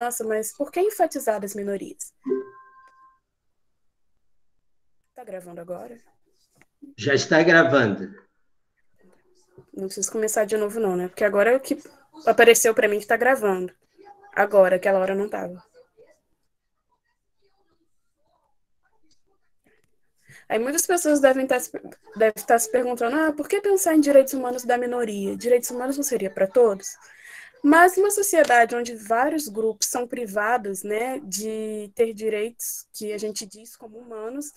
Nossa, mas por que enfatizar as minorias? Tá gravando agora? Já está gravando. Não preciso começar de novo, não, né? Porque agora é o que apareceu pra mim que tá gravando. Agora, aquela hora não tava. Aí muitas pessoas devem estar se perguntando: por que pensar em direitos humanos da minoria? Direitos humanos não seria para todos? Mas numa sociedade onde vários grupos são privados, né, de ter direitos que a gente diz como humanos,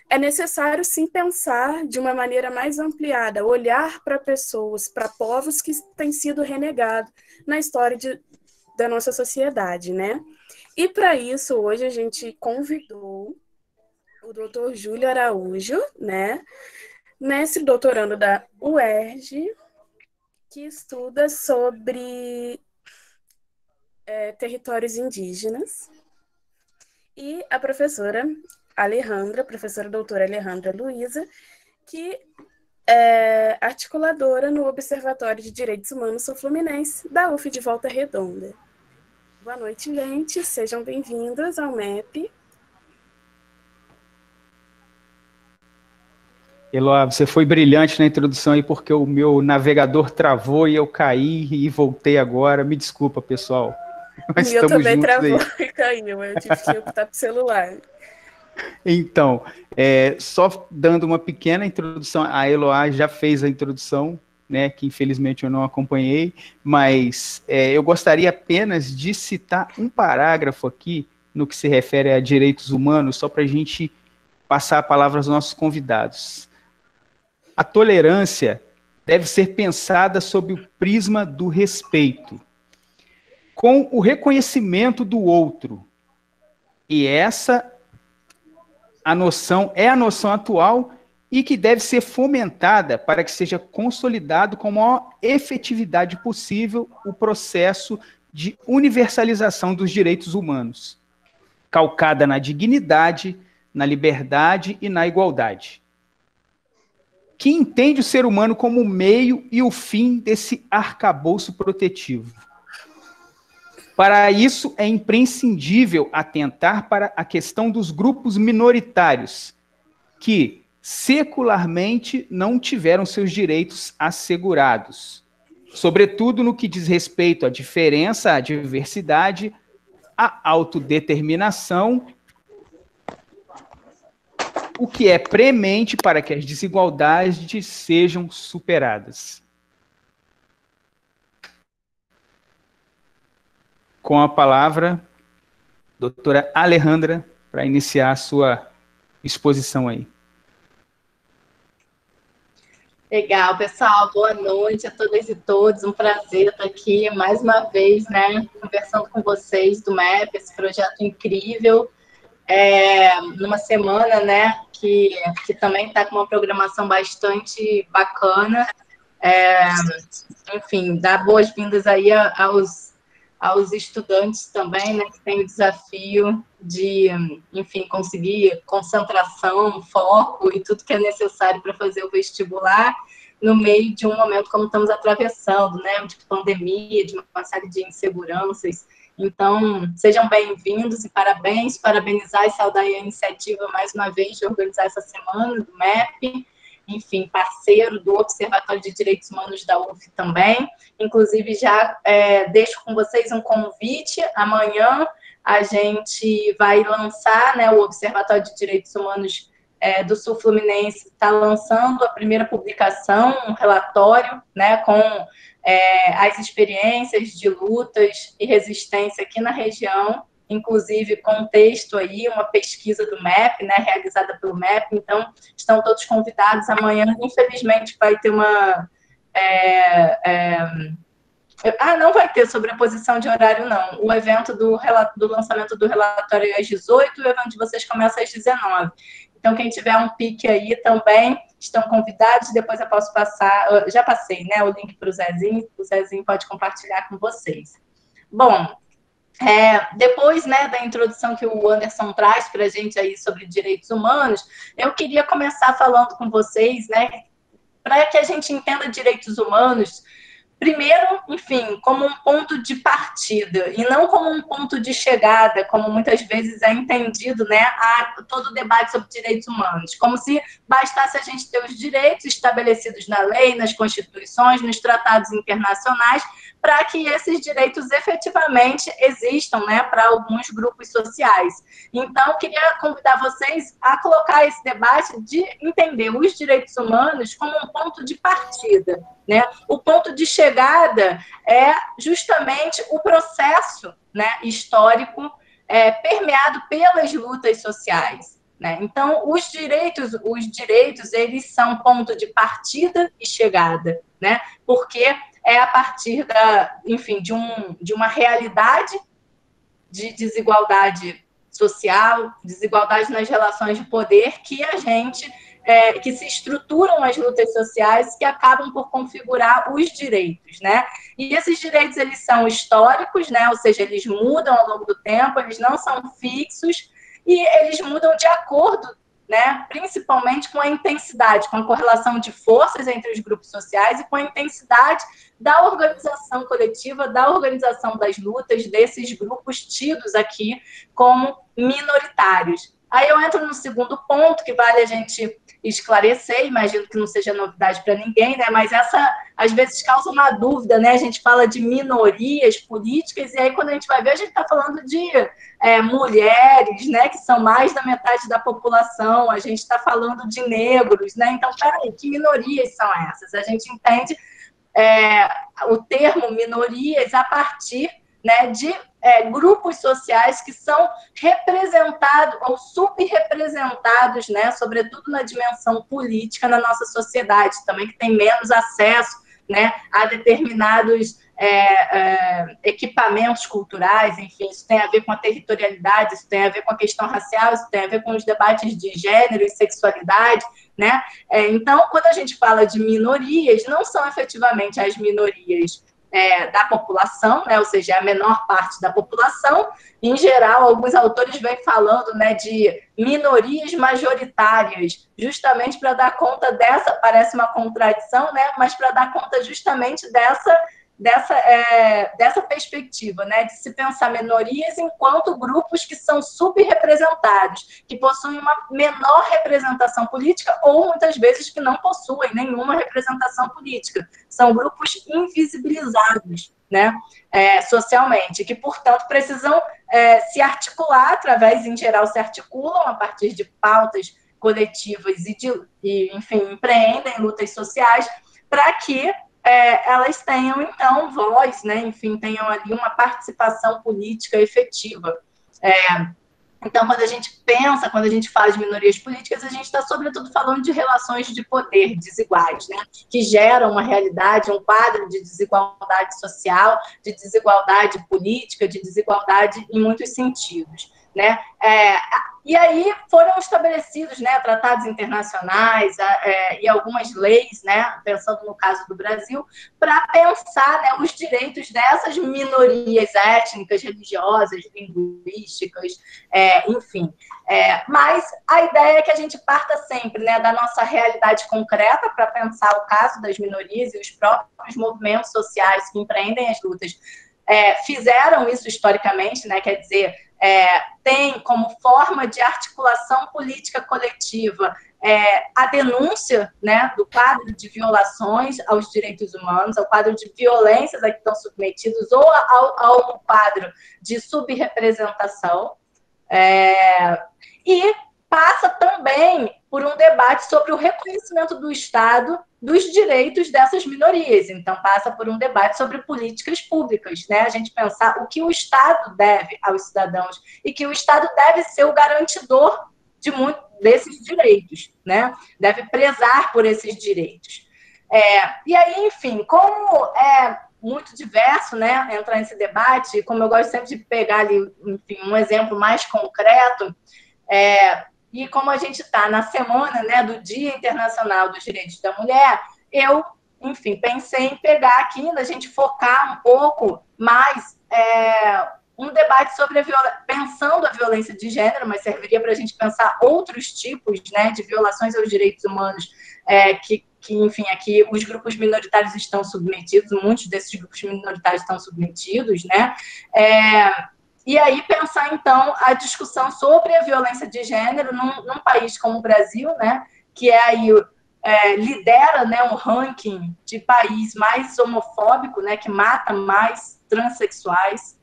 é necessário sim pensar de uma maneira mais ampliada, olhar para pessoas, para povos que têm sido renegados na história da nossa sociedade, né? E para isso, hoje a gente convidou o doutor Júlio Araújo, né? Mestre doutorando da UERJ, que estuda sobre territórios indígenas, e a professora Alejandra, professora doutora Alejandra Luiza, que é articuladora no Observatório de Direitos Humanos Sul-Fluminense da UF de Volta Redonda. Boa noite, gente. Sejam bem-vindos ao MEP. Eloá, você foi brilhante na introdução aí, porque o meu navegador travou e eu caí e voltei agora. Me desculpa, pessoal. O Mas meu estamos também juntos travou aí. e caiu. Eu tive que optar pro celular. Então, só dando uma pequena introdução, a Eloá já fez a introdução, né, que infelizmente eu não acompanhei, mas eu gostaria apenas de citar um parágrafo aqui no que se refere a direitos humanos, só para a gente passar a palavra aos nossos convidados. A tolerância deve ser pensada sob o prisma do respeito, com o reconhecimento do outro. E essa é a noção atual e que deve ser fomentada para que seja consolidado com a maior efetividade possível o processo de universalização dos direitos humanos, calcada na dignidade, na liberdade e na igualdade, que entende o ser humano como o meio e o fim desse arcabouço protetivo. Para isso, é imprescindível atentar para a questão dos grupos minoritários, que secularmente não tiveram seus direitos assegurados, sobretudo no que diz respeito à diferença, à diversidade, à autodeterminação, o que é premente para que as desigualdades sejam superadas. Com a palavra, doutora Alejandra, para iniciar a sua exposição aí. Legal, pessoal, boa noite a todas e todos, um prazer estar aqui mais uma vez, né, conversando com vocês do MEP, esse projeto incrível, numa semana, né, que também está com uma programação bastante bacana, enfim, dar boas-vindas aí aos estudantes também, né, que tem o desafio de, enfim, conseguir concentração, foco e tudo que é necessário para fazer o vestibular no meio de um momento como estamos atravessando, né, de pandemia, de uma série de inseguranças. Então, sejam bem-vindos e parabéns, parabenizar e saudar a iniciativa mais uma vez de organizar essa semana do MEP, enfim, parceiro do Observatório de Direitos Humanos da UF também. Inclusive, já deixo com vocês um convite. Amanhã a gente vai lançar, né, o Observatório de Direitos Humanos do Sul Fluminense está lançando a primeira publicação, um relatório, né, com as experiências de lutas e resistência aqui na região, inclusive com um texto aí, uma pesquisa do MEP, né, realizada pelo MEP. Então, estão todos convidados. Amanhã, infelizmente, vai ter uma... não vai ter sobreposição de horário, não. O evento do lançamento do relatório é às 18, o evento de vocês começa às 19. Então, quem tiver um pique aí também, estão convidados. Depois eu posso passar, já passei, né, o link para o Zezinho pode compartilhar com vocês. Bom, depois, né, da introdução que o Anderson traz para a gente aí sobre direitos humanos, eu queria começar falando com vocês, né, para que a gente entenda direitos humanos, primeiro, enfim, como um ponto de partida e não como um ponto de chegada, como muitas vezes é entendido, né, todo o debate sobre direitos humanos, como se bastasse a gente ter os direitos estabelecidos na lei, nas constituições, nos tratados internacionais, para que esses direitos efetivamente existam, né, para alguns grupos sociais. Então, queria convidar vocês a colocar esse debate de entender os direitos humanos como um ponto de partida, né? O ponto de chegada é justamente o processo, né, histórico permeado pelas lutas sociais, né? Então, os direitos, eles são ponto de partida e chegada, né? Porque é a partir enfim, de uma realidade de desigualdade social, desigualdade nas relações de poder que se estruturam as lutas sociais que acabam por configurar os direitos, né? E esses direitos, eles são históricos, né? Ou seja, eles mudam ao longo do tempo, eles não são fixos e eles mudam de acordo, né, principalmente com a intensidade, com a correlação de forças entre os grupos sociais e com a intensidade da organização coletiva, da organização das lutas desses grupos tidos aqui como minoritários. Aí eu entro no segundo ponto, que vale a gente esclarecer, imagino que não seja novidade para ninguém, né? Mas essa, às vezes, causa uma dúvida, né? A gente fala de minorias políticas, e aí, quando a gente vai ver, a gente está falando de mulheres, né? Que são mais da metade da população, a gente está falando de negros, né? Então, peraí, que minorias são essas? A gente entende o termo minorias a partir, né, de grupos sociais que são representados ou subrepresentados, né, sobretudo na dimensão política na nossa sociedade, também que tem menos acesso, né, a determinados equipamentos culturais, enfim, isso tem a ver com a territorialidade, isso tem a ver com a questão racial, isso tem a ver com os debates de gênero e sexualidade, né? Então, quando a gente fala de minorias, não são efetivamente as minorias da população, né? Ou seja, a menor parte da população. Em geral, alguns autores vêm falando, né, de minorias majoritárias, justamente para dar conta dessa, parece uma contradição, né? Mas para dar conta justamente dessa perspectiva, né, de se pensar minorias enquanto grupos que são subrepresentados, que possuem uma menor representação política ou, muitas vezes, que não possuem nenhuma representação política. São grupos invisibilizados, né, socialmente, que, portanto, precisam se articular em geral, se articulam a partir de pautas coletivas e enfim, empreendem lutas sociais para que elas tenham, então, voz, né? Enfim, tenham ali uma participação política efetiva. Então, quando a gente fala de minorias políticas, a gente está, sobretudo, falando de relações de poder desiguais, né? Que geram uma realidade, um quadro de desigualdade social, de desigualdade política, de desigualdade em muitos sentidos, né? E aí foram estabelecidos, né, tratados internacionais e algumas leis, né, pensando no caso do Brasil, para pensar, né, os direitos dessas minorias étnicas, religiosas, linguísticas, enfim. Mas a ideia é que a gente parta sempre, né, da nossa realidade concreta para pensar o caso das minorias e os próprios movimentos sociais que empreendem as lutas fizeram isso historicamente, né, quer dizer, tem como forma de articulação política coletiva a denúncia, né, do quadro de violações aos direitos humanos, ao quadro de violências a que estão submetidos, ou ao quadro de subrepresentação, e passa também por um debate sobre o reconhecimento do Estado dos direitos dessas minorias. Então, passa por um debate sobre políticas públicas, né? A gente pensar o que o Estado deve aos cidadãos e que o Estado deve ser o garantidor de muitos desses direitos, né? Deve prezar por esses direitos. E aí, enfim, como é muito diverso, né, entrar nesse debate, como eu gosto sempre de pegar ali, enfim, um exemplo mais concreto, e como a gente está na semana, né, do Dia Internacional dos Direitos da Mulher, eu, enfim, pensei em pegar aqui, a gente focar um pouco mais um debate sobre pensando a violência de gênero, mas serviria para a gente pensar outros tipos, né, de violações aos direitos humanos que enfim, aqui os grupos minoritários estão submetidos, muitos desses grupos minoritários estão submetidos, né? E aí pensar, então, a discussão sobre a violência de gênero num país como o Brasil, né? Que aí lidera, né, um ranking de país mais homofóbico, né? Que mata mais transexuais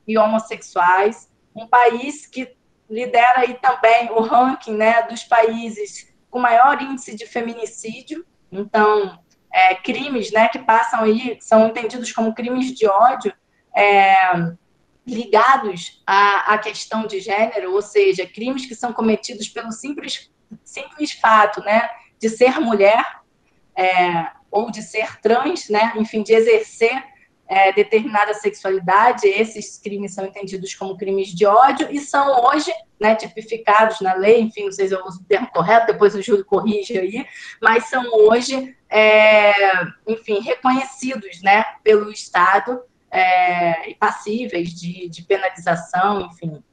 e homossexuais. Um país que lidera aí também o ranking, né, dos países com maior índice de feminicídio. Então, crimes, né, que passam aí, são entendidos como crimes de ódio, ligados à questão de gênero, ou seja, crimes que são cometidos pelo simples fato, né, de ser mulher, ou de ser trans, né, enfim, de exercer determinada sexualidade. Esses crimes são entendidos como crimes de ódio e são hoje, né, tipificados na lei, enfim, não sei se eu uso o termo correto, depois o Júlio corrige aí, mas são hoje, enfim, reconhecidos, né, pelo Estado, e passíveis de penalização, enfim.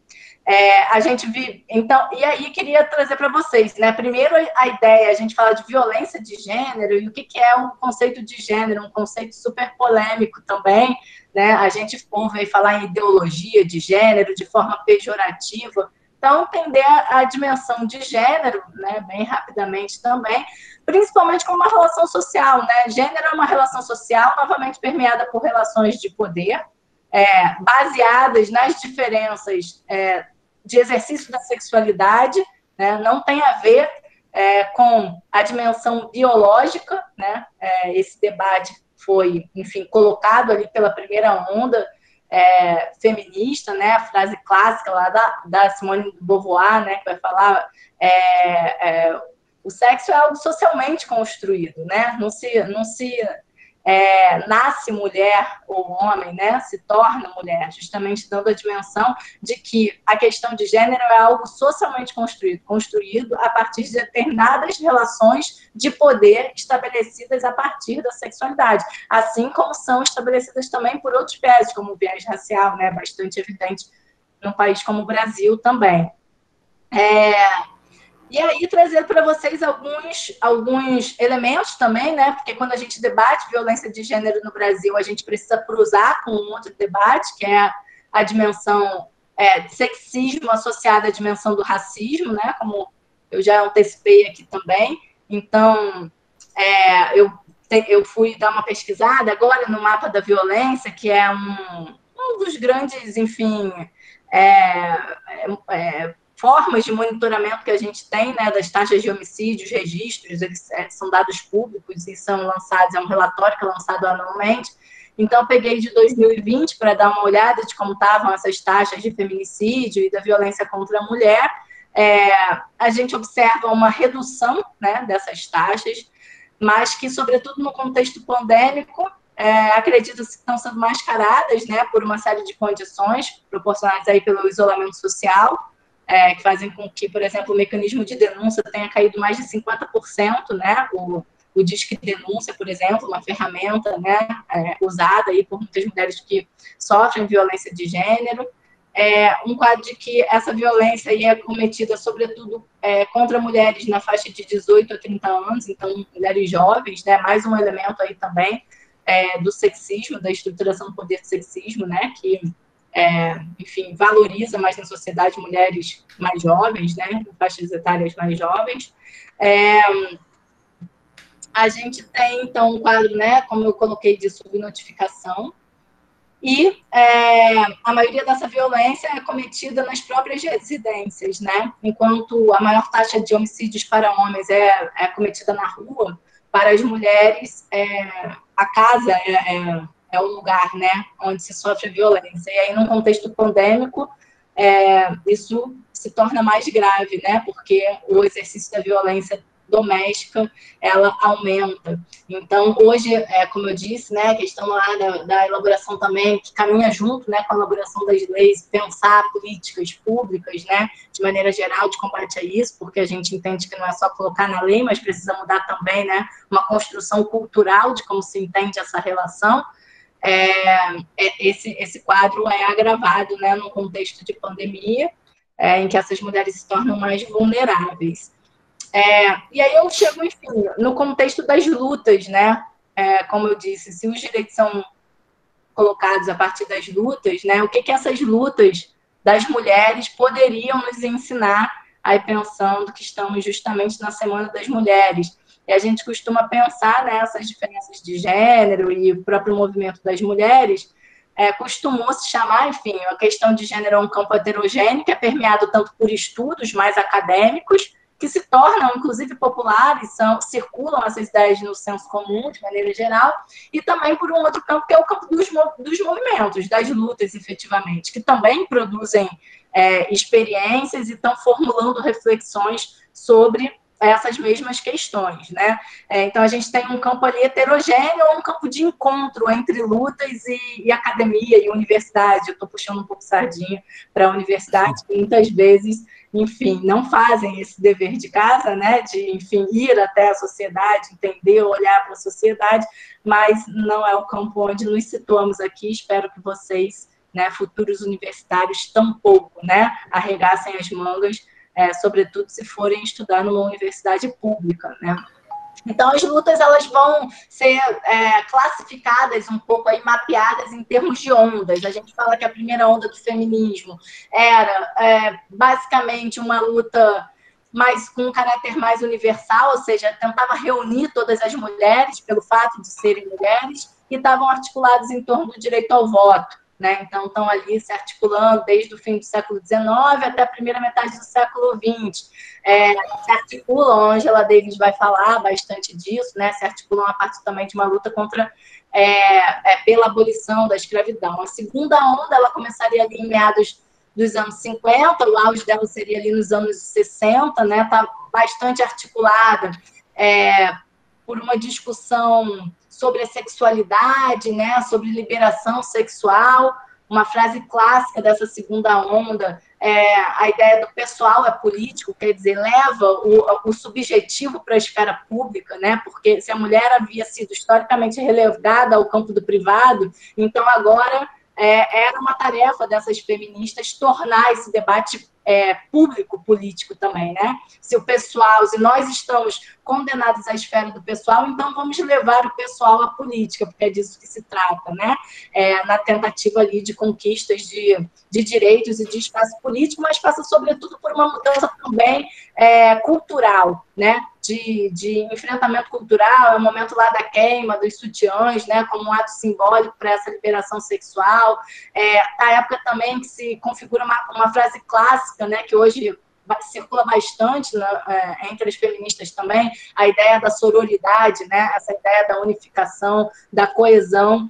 A gente vive, então, e aí queria trazer para vocês, né? Primeiro a ideia, a gente fala de violência de gênero e o que é o conceito de gênero, um conceito super polêmico também, né? A gente ouve aí falar em ideologia de gênero de forma pejorativa. Então, entender a dimensão de gênero, né? Bem rapidamente também, principalmente como uma relação social, né? Gênero é uma relação social novamente permeada por relações de poder, baseadas nas diferenças de exercício da sexualidade, né? Não tem a ver com a dimensão biológica, né? Esse debate foi, enfim, colocado ali pela primeira onda feminista, né? A frase clássica lá da Simone de Beauvoir, né? Que vai falar o sexo é algo socialmente construído, né? Não se nasce mulher ou homem, né, se torna mulher, justamente dando a dimensão de que a questão de gênero é algo socialmente construído a partir de determinadas relações de poder estabelecidas a partir da sexualidade, assim como são estabelecidas também por outros viés, como o viés racial, né, bastante evidente num país como o Brasil também. E aí, trazer para vocês alguns elementos também, né? Porque quando a gente debate violência de gênero no Brasil, a gente precisa cruzar com um outro debate, que é a dimensão de sexismo associada à dimensão do racismo, né? Como eu já antecipei aqui também. Então, eu fui dar uma pesquisada agora no mapa da violência, que é um dos grandes, enfim, formas de monitoramento que a gente tem, né, das taxas de homicídios, registros, eles são dados públicos e são lançados, é um relatório que é lançado anualmente. Então, peguei de 2020 para dar uma olhada de como estavam essas taxas de feminicídio e da violência contra a mulher. A gente observa uma redução, né, dessas taxas, mas que, sobretudo no contexto pandêmico, acredito-se que estão sendo mascaradas, né, por uma série de condições proporcionadas aí pelo isolamento social, que fazem com que, por exemplo, o mecanismo de denúncia tenha caído mais de 50%, né? O Disque Denúncia, por exemplo, uma ferramenta, né, usada aí por muitas mulheres que sofrem violência de gênero. Um quadro de que essa violência aí é cometida, sobretudo, contra mulheres na faixa de 18 a 30 anos, então, mulheres jovens, né? Mais um elemento aí também do sexismo, da estruturação do poder do sexismo, né? Que enfim, valoriza mais na sociedade mulheres mais jovens, né, faixas etárias mais jovens. A gente tem, então, um quadro, né, como eu coloquei, de subnotificação, e a maioria dessa violência é cometida nas próprias residências, né, enquanto a maior taxa de homicídios para homens é cometida na rua, para as mulheres, a casa é o lugar, né, onde se sofre violência. E aí, num contexto pandêmico, isso se torna mais grave, né, porque o exercício da violência doméstica, ela aumenta. Então, hoje, como eu disse, né, a questão lá da elaboração também, que caminha junto, né, com a elaboração das leis, pensar políticas públicas, né, de maneira geral, de combate a isso, porque a gente entende que não é só colocar na lei, mas precisa mudar também, né, uma construção cultural de como se entende essa relação. Esse quadro é agravado, né, no contexto de pandemia, em que essas mulheres se tornam mais vulneráveis. E aí eu chego, enfim, no contexto das lutas, né? Como eu disse, se os direitos são colocados a partir das lutas, né? O que essas lutas das mulheres poderiam nos ensinar, aí pensando que estamos justamente na Semana das Mulheres. E a gente costuma pensar nessas diferenças de gênero e o próprio movimento das mulheres, costumou se chamar, enfim, a questão de gênero é um campo heterogêneo, que é permeado tanto por estudos mais acadêmicos, que se tornam, inclusive, populares, circulam essas ideias no senso comum, de maneira geral, e também por um outro campo, que é o campo dos movimentos, das lutas, efetivamente, que também produzem experiências e estão formulando reflexões sobre essas mesmas questões, né? Então, a gente tem um campo ali heterogêneo, um campo de encontro entre lutas e academia e universidade. Eu estou puxando um pouco sardinha para a universidade, que muitas vezes, enfim, não fazem esse dever de casa, né? De, enfim, ir até a sociedade, entender, olhar para a sociedade, mas não é o campo onde nos situamos aqui. Espero que vocês, né, futuros universitários, tampouco, né, arregassem as mangas, sobretudo se forem estudar numa universidade pública, né? Então, as lutas elas vão ser classificadas um pouco, aí, mapeadas em termos de ondas. A gente fala que a primeira onda do feminismo era basicamente uma luta com um caráter mais universal, ou seja, tentava reunir todas as mulheres pelo fato de serem mulheres e estavam articulados em torno do direito ao voto. Né? Então, estão ali se articulando desde o fim do século XIX até a primeira metade do século XX. Se articulam, a Angela Davis vai falar bastante disso, né? Se articulam a partir também de uma luta pela abolição da escravidão. A segunda onda ela começaria ali em meados dos anos 50, o auge dela seria ali nos anos 60, né? Está bastante articulada por uma discussão sobre a sexualidade, né, sobre liberação sexual. Uma frase clássica dessa segunda onda a ideia do pessoal é político, quer dizer, leva o subjetivo para a esfera pública, né, porque se a mulher havia sido historicamente relegada ao campo do privado, então agora era uma tarefa dessas feministas tornar esse debate público, político também, né? Se nós estamos condenados à esfera do pessoal, então vamos levar o pessoal à política, porque é disso que se trata, né? Na tentativa ali de conquistas de direitos e de espaço político, mas passa sobretudo por uma mudança também cultural, né? De enfrentamento cultural, é o momento lá da queima dos sutiãs, né? Como um ato simbólico para essa liberação sexual. A época também que se configura uma frase clássica, né? Que hoje circula bastante entre as feministas também, a ideia da sororidade, né? Essa ideia da unificação, da coesão,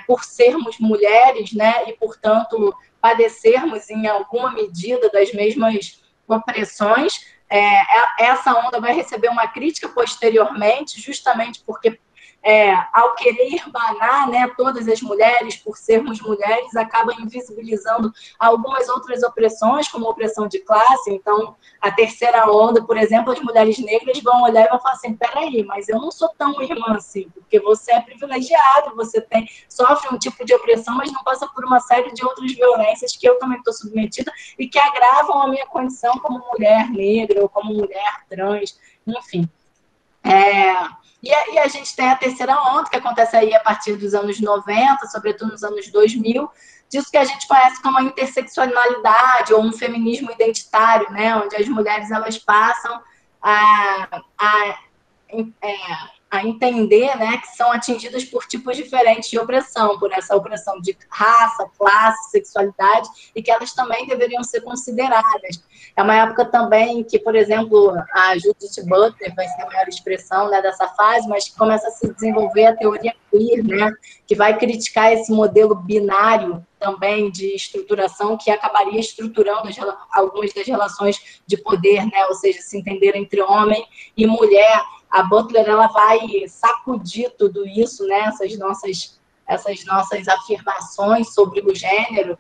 por sermos mulheres, né? E, portanto, padecermos em alguma medida das mesmas opressões. Essa onda vai receber uma crítica posteriormente, justamente porque ao querer irmanar, né, todas as mulheres, por sermos mulheres, acaba invisibilizando algumas outras opressões, como a opressão de classe. Então, a terceira onda, por exemplo, as mulheres negras vão olhar e vão falar assim, peraí, mas eu não sou tão irmã assim, porque você é privilegiado, você sofre um tipo de opressão, mas não passa por uma série de outras violências que eu também estou submetida e que agravam a minha condição como mulher negra ou como mulher trans, enfim. E a gente tem a terceira onda, que acontece aí a partir dos anos 90, sobretudo nos anos 2000, disso que a gente conhece como a interseccionalidade ou um feminismo identitário, né, onde as mulheres elas passam a entender, né, que são atingidas por tipos diferentes de opressão, por essa opressão de raça, classe, sexualidade, e que elas também deveriam ser consideradas. É uma época também que, por exemplo, a Judith Butler vai ser a maior expressão, né, dessa fase, mas que começa a se desenvolver a teoria queer, né, que vai criticar esse modelo binário também de estruturação que acabaria estruturando algumas das relações de poder, né, ou seja, se entender entre homem e mulher. A Butler ela vai sacudir tudo isso, né, essas nossas afirmações sobre o gênero,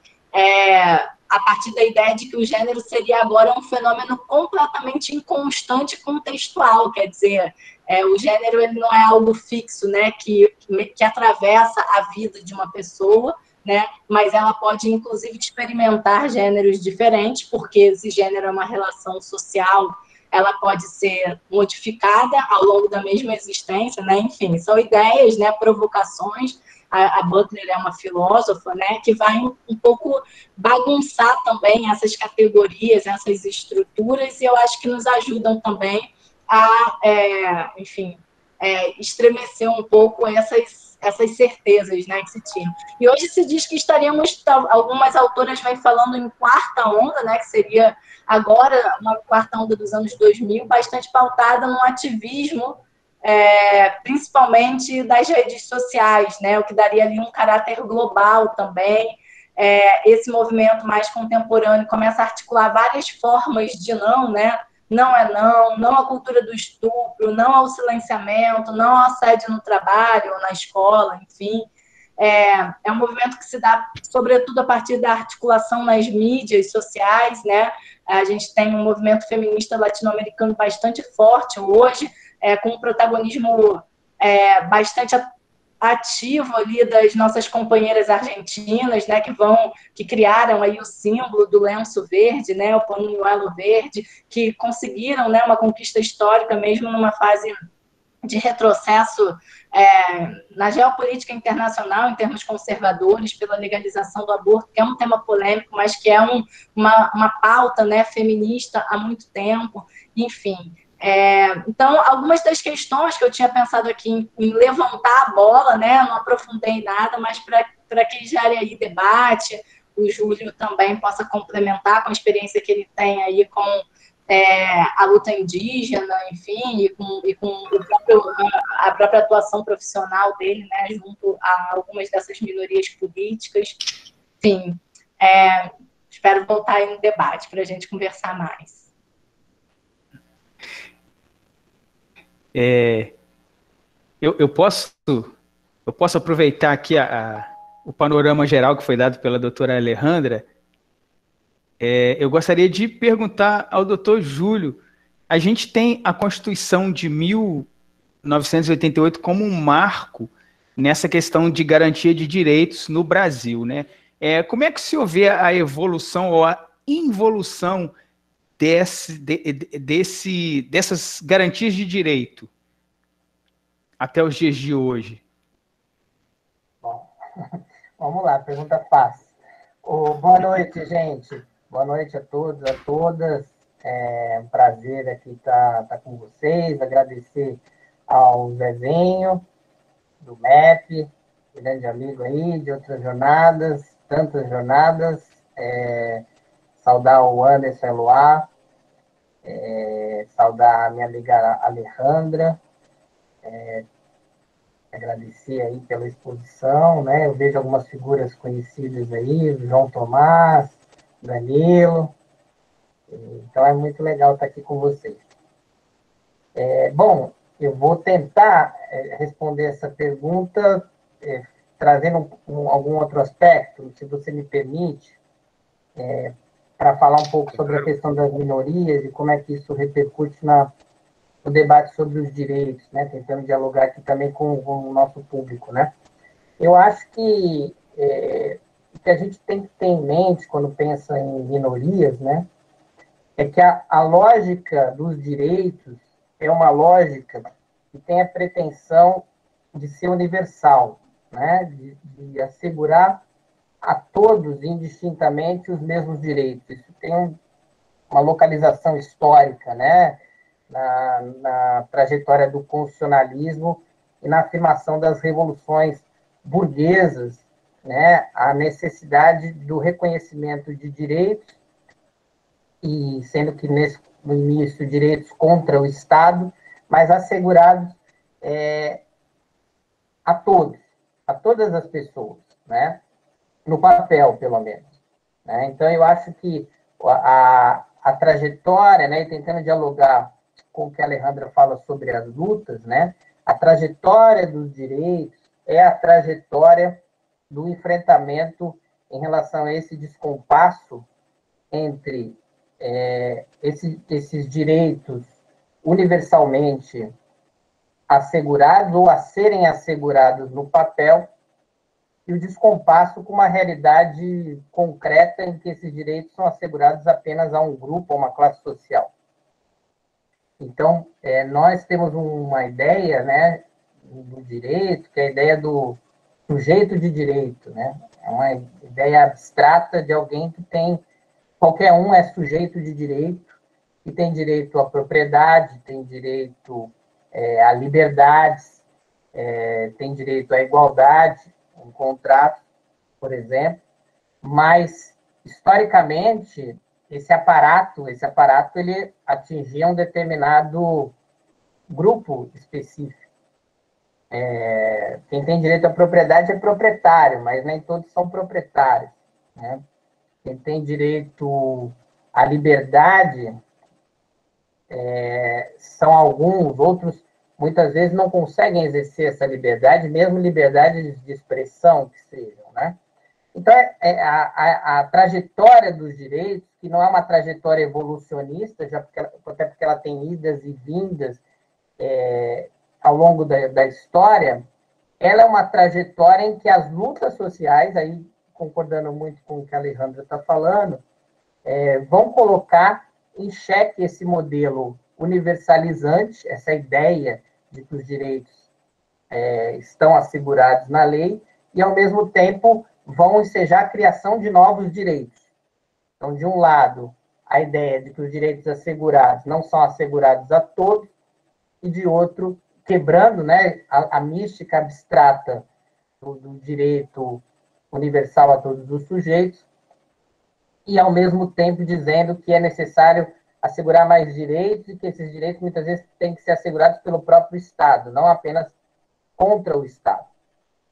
a partir da ideia de que o gênero seria agora um fenômeno completamente inconstante e contextual, quer dizer, o gênero ele não é algo fixo, né, que atravessa a vida de uma pessoa, né, mas ela pode, inclusive, experimentar gêneros diferentes, porque esse gênero é uma relação social ela pode ser modificada ao longo da mesma existência, né? Enfim, são ideias, né, provocações. A Butler é uma filósofa, né, que vai um pouco bagunçar também essas categorias, essas estruturas, e eu acho que nos ajudam também a, enfim, estremecer um pouco essas certezas, né, que se tinham. E hoje se diz que estaríamos, algumas autoras vêm falando em quarta onda, né, que seria agora uma quarta onda dos anos 2000, bastante pautada no ativismo, principalmente das redes sociais, né, o que daria ali um caráter global também. Esse movimento mais contemporâneo começa a articular várias formas de não, né? Não é não, não à cultura do estupro, não ao silenciamento, não ao assédio no trabalho ou na escola, enfim. É um movimento que se dá, sobretudo, a partir da articulação nas mídias sociais, né? A gente tem um movimento feminista latino-americano bastante forte hoje, com um protagonismo bastante ativo ali das nossas companheiras argentinas, né, que criaram aí o símbolo do lenço verde, né, o pañuelo verde, que conseguiram, né, uma conquista histórica mesmo numa fase de retrocesso na geopolítica internacional, em termos conservadores, pela legalização do aborto, que é um tema polêmico, mas que é uma pauta, né, feminista há muito tempo, enfim. Então, algumas das questões que eu tinha pensado aqui em levantar a bola, né, não aprofundei nada, mas para que gere aí debate, o Júlio também possa complementar com a experiência que ele tem aí com a luta indígena, enfim, e com a própria atuação profissional dele, né, junto a algumas dessas minorias políticas. Enfim, espero voltar aí no debate para a gente conversar mais. Eu posso aproveitar aqui o panorama geral que foi dado pela doutora Alejandra. Eu gostaria de perguntar ao doutor Júlio, a gente tem a Constituição de 1988 como um marco nessa questão de garantia de direitos no Brasil, né? Como é que se vê a evolução ou a involução dessas garantias de direito até os dias de hoje? Bom, vamos lá, pergunta fácil. Boa noite, gente. Boa noite a todos, a todas. É um prazer aqui estar com vocês. Agradecer ao Zezinho, do MEP, grande amigo aí, de outras jornadas, tantas jornadas. Saudar o Anderson Eloá, saudar a minha amiga Alejandra, agradecer aí pela exposição, né? Eu vejo algumas figuras conhecidas aí, João Tomás, Danilo. Então é muito legal estar aqui com vocês. Bom, eu vou tentar responder essa pergunta trazendo algum outro aspecto, se você me permite, para falar um pouco sobre a questão das minorias e como é que isso repercute no debate sobre os direitos, né? Tentando dialogar aqui também com o nosso público, né? Eu acho que o que a gente tem que ter em mente quando pensa em minorias, né? É que a lógica dos direitos é uma lógica que tem a pretensão de ser universal, né? De assegurar a todos, indistintamente, os mesmos direitos. Isso tem uma localização histórica, né? Na trajetória do constitucionalismo e na afirmação das revoluções burguesas, né? A necessidade do reconhecimento de direitos, e sendo que no início direitos contra o Estado, mas assegurados a todos, a todas as pessoas, né? No papel, pelo menos. Né? Então, eu acho que a trajetória, né, e tentando dialogar com o que a Alejandra fala sobre as lutas, né, a trajetória dos direitos é a trajetória do enfrentamento em relação a esse descompasso entre esses direitos universalmente assegurados ou a serem assegurados no papel e o descompasso com uma realidade concreta em que esses direitos são assegurados apenas a um grupo, a uma classe social. Então, nós temos uma ideia, né, do direito, que é a ideia do sujeito de direito, né? É uma ideia abstrata de alguém que tem, qualquer um é sujeito de direito, que tem direito à propriedade, tem direito à liberdade, tem direito à igualdade, um contrato, por exemplo, mas, historicamente, esse aparato ele atingia um determinado grupo específico. Quem tem direito à propriedade é proprietário, mas nem todos são proprietários, né? Quem tem direito à liberdade são alguns, outros muitas vezes não conseguem exercer essa liberdade, mesmo liberdade de expressão que sejam, né? Então, a trajetória dos direitos, que não é uma trajetória evolucionista, até porque ela tem idas e vindas ao longo da história, ela é uma trajetória em que as lutas sociais, aí concordando muito com o que a Alejandra está falando, vão colocar em xeque esse modelo universalizante, essa ideia de que os direitos estão assegurados na lei, e, ao mesmo tempo, vão ensejar a criação de novos direitos. Então, de um lado, a ideia de que os direitos assegurados não são assegurados a todos, e, de outro, quebrando, né, a mística abstrata do direito universal a todos os sujeitos, e, ao mesmo tempo, dizendo que é necessário assegurar mais direitos e que esses direitos, muitas vezes, têm que ser assegurados pelo próprio Estado, não apenas contra o Estado.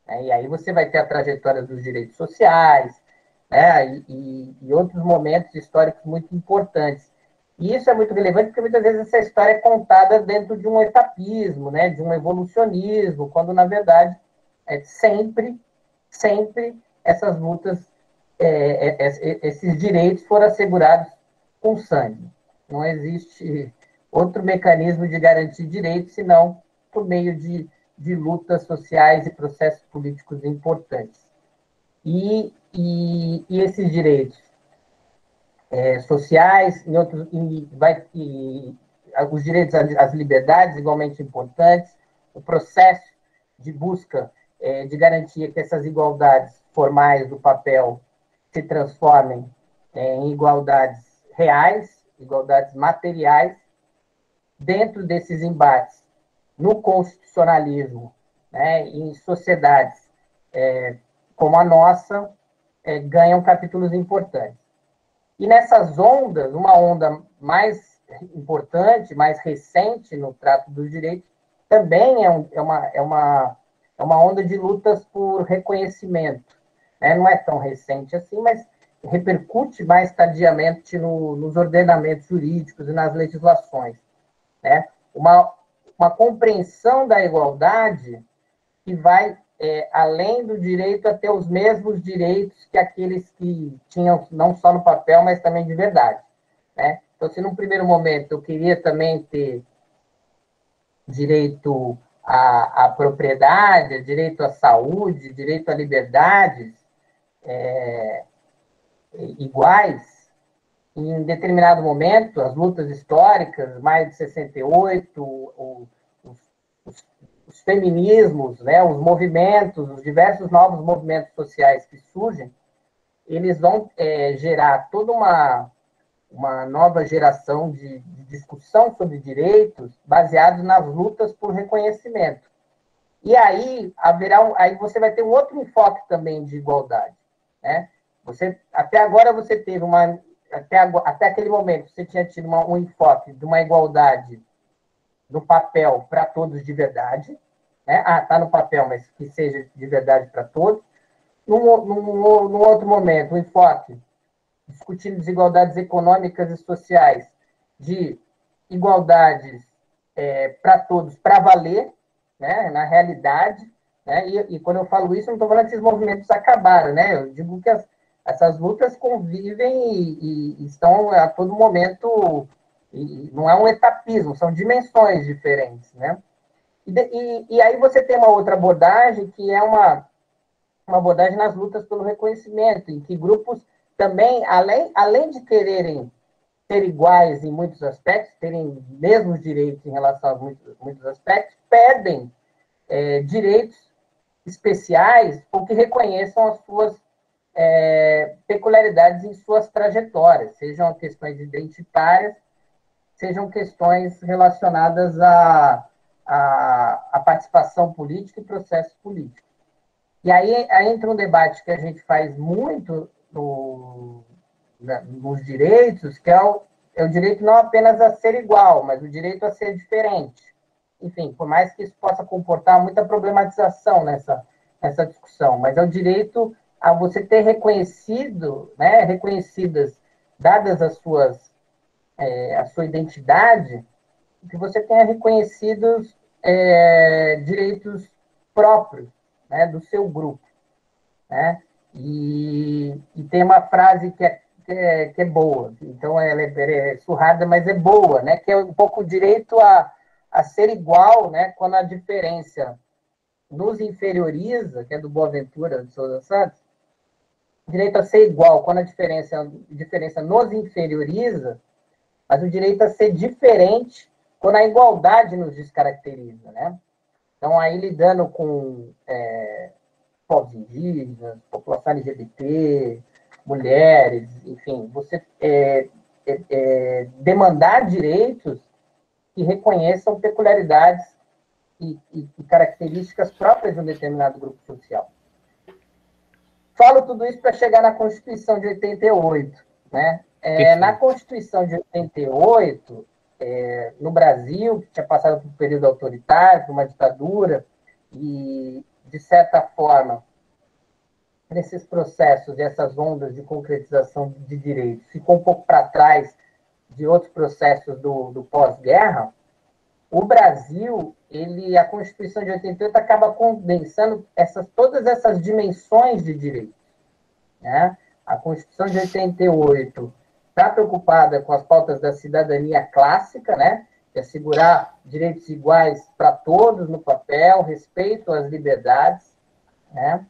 E aí você vai ter a trajetória dos direitos sociais, né, e outros momentos históricos muito importantes. E isso é muito relevante porque muitas vezes essa história é contada dentro de um etapismo, né, de um evolucionismo, quando, na verdade, sempre essas lutas, esses direitos foram assegurados com sangue. Não existe outro mecanismo de garantir direitos, senão por meio de lutas sociais e processos políticos importantes. E esses direitos sociais, os direitos às liberdades, igualmente importantes, o processo de busca de garantia que essas igualdades formais do papel se transformem em igualdades reais, igualdades materiais, dentro desses embates, no constitucionalismo, né, em sociedades como a nossa, ganham capítulos importantes. E nessas ondas, uma onda mais importante, mais recente no trato dos direitos, também é uma onda de lutas por reconhecimento. Né? Não é tão recente assim, mas repercute mais tardiamente nos ordenamentos jurídicos e nas legislações. Né? Uma compreensão da igualdade que vai além do direito a ter os mesmos direitos que aqueles que tinham, não só no papel, mas também de verdade. Né? Então, se num primeiro momento eu queria também ter direito à propriedade, direito à saúde, direito à liberdades iguais, em determinado momento, as lutas históricas, mais de 68, os feminismos, né, os movimentos, os diversos novos movimentos sociais que surgem, eles vão gerar toda uma nova geração de discussão sobre direitos baseados nas lutas por reconhecimento. E aí aí você vai ter um outro enfoque também de igualdade. Né? Até agora você teve até aquele momento, você tinha tido um enfoque de uma igualdade no papel para todos de verdade. Né? Está no papel, mas que seja de verdade para todos. Num outro momento, um enfoque discutindo desigualdades econômicas e sociais, de igualdades para todos, para valer, né? Na realidade. Né? E quando eu falo isso, eu não estou falando que esses movimentos acabaram. Né? Eu digo que essas lutas convivem e estão a todo momento, e não é um etapismo, são dimensões diferentes. Né? E aí você tem uma outra abordagem, que é uma abordagem nas lutas pelo reconhecimento, em que grupos também, além de quererem ser iguais em muitos aspectos, terem mesmos direitos em relação a muitos aspectos, pedem direitos especiais ou que reconheçam as suas peculiaridades em suas trajetórias, sejam questões identitárias, sejam questões relacionadas à participação política e processos políticos. E aí entra um debate que a gente faz muito nos direitos, que é o direito não apenas a ser igual, mas o direito a ser diferente. Enfim, por mais que isso possa comportar muita problematização nessa discussão, mas é o direito a você ter reconhecido, né, reconhecidas, dadas a sua identidade, que você tenha reconhecidos direitos próprios, né, do seu grupo, né? E tem uma frase que é boa, então ela é surrada, mas é boa, né? Que é um pouco o direito a ser igual, né? Quando a diferença nos inferioriza, que é do Boaventura de Souza Santos, direito a ser igual quando a diferença nos inferioriza, mas o direito a ser diferente quando a igualdade nos descaracteriza, né? Então, aí lidando com povos indígenas, população LGBT, mulheres, enfim, você demandar direitos que reconheçam peculiaridades e características próprias de um determinado grupo social. Falo tudo isso para chegar na Constituição de 88, né? Na Constituição de 88, no Brasil, que tinha passado por um período autoritário, por uma ditadura, e, de certa forma, nesses processos e essas ondas de concretização de direitos, ficou um pouco para trás de outros processos do pós-guerra, o Brasil, a Constituição de 88 acaba condensando todas essas dimensões de direitos, né? A Constituição de 88 está preocupada com as pautas da cidadania clássica, né? De assegurar direitos iguais para todos no papel, respeito às liberdades, né?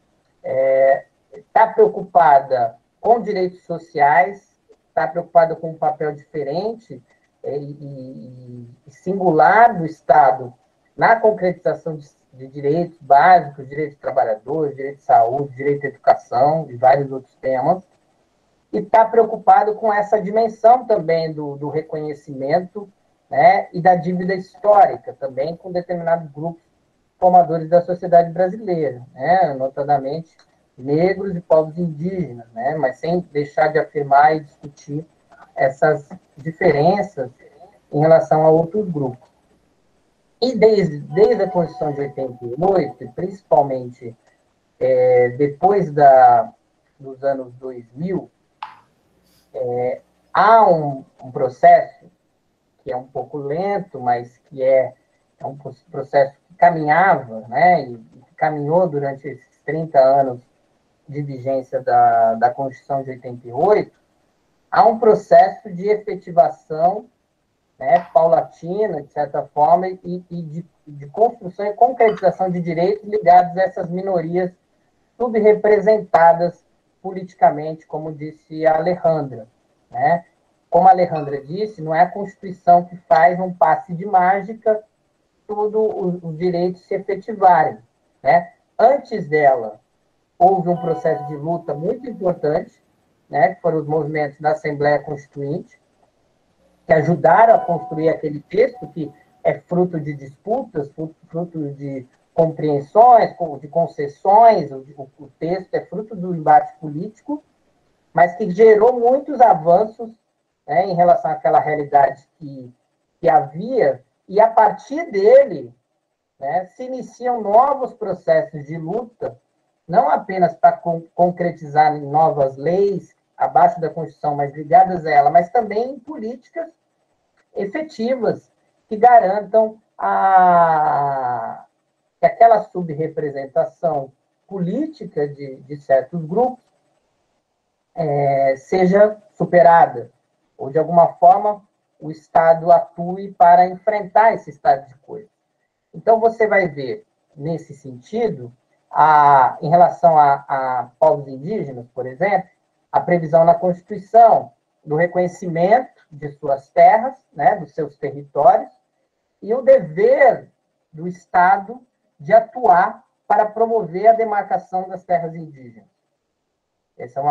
Está preocupada com direitos sociais, está preocupada com um papel diferente e singular do Estado na concretização de direitos básicos, direitos de trabalhadores, direito de saúde, direito à educação e vários outros temas. E está preocupado com essa dimensão também do reconhecimento, né, e da dívida histórica também com determinados grupos formadores da sociedade brasileira, né, notadamente negros e povos indígenas, né, mas sem deixar de afirmar e discutir essas diferenças em relação a outros grupos. E desde a Constituição de 88, principalmente depois dos anos 2000, há um processo que é um pouco lento, mas que é um processo que caminhava, né, e que caminhou durante esses 30 anos de vigência da Constituição de 88, há um processo de efetivação, né, paulatina, de certa forma, e de construção e concretização de direitos ligados a essas minorias subrepresentadas politicamente, como disse a Alejandra, né? Como a Alejandra disse, não é a Constituição que faz um passe de mágica todos os direitos se efetivarem, né? Antes dela, houve um processo de luta muito importante, né, que foram os movimentos da Assembleia Constituinte, que ajudaram a construir aquele texto que é fruto de disputas, fruto de compreensões, de concessões, o texto é fruto do embate político, mas que gerou muitos avanços, né, em relação àquela realidade que havia, e a partir dele, né, se iniciam novos processos de luta, não apenas para concretizar novas leis abaixo da Constituição, mas ligadas a ela, mas também em políticas efetivas que garantam que aquela subrepresentação política de certos grupos seja superada, ou de alguma forma o Estado atue para enfrentar esse estado de coisas. Então, você vai ver, nesse sentido, em relação a povos indígenas, por exemplo, a previsão na Constituição do reconhecimento de suas terras, né, dos seus territórios, e o dever do Estado de atuar para promover a demarcação das terras indígenas. Essa é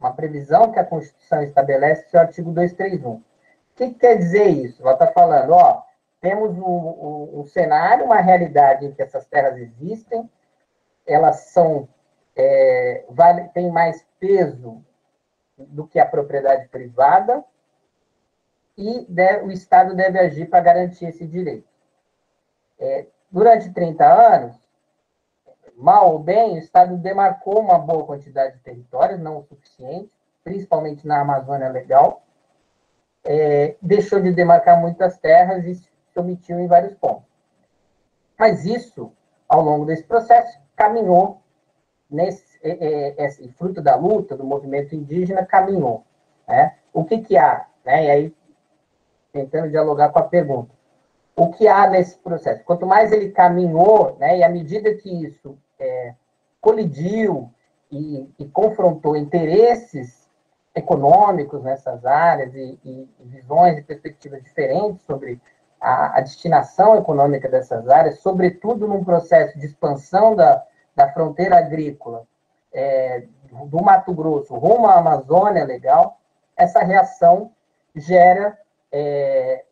uma previsão que a Constituição estabelece no seu artigo 231. O que quer dizer isso? Ela está falando, temos um cenário, uma realidade em que essas terras existem, elas são, têm mais peso do que a propriedade privada, e o Estado deve agir para garantir esse direito. Durante 30 anos, mal ou bem, o Estado demarcou uma boa quantidade de territórios, não o suficiente, principalmente na Amazônia Legal, deixou de demarcar muitas terras e se omitiu em vários pontos. Mas isso, ao longo desse processo, caminhou, fruto da luta, do movimento indígena, caminhou. Né? O que há? Né? E aí, tentando dialogar com a pergunta. O que há nesse processo? Quanto mais ele caminhou, né, e à medida que isso colidiu e confrontou interesses econômicos nessas áreas e visões e perspectivas diferentes sobre a destinação econômica dessas áreas, sobretudo num processo de expansão da fronteira agrícola do Mato Grosso rumo à Amazônia Legal, essa reação gera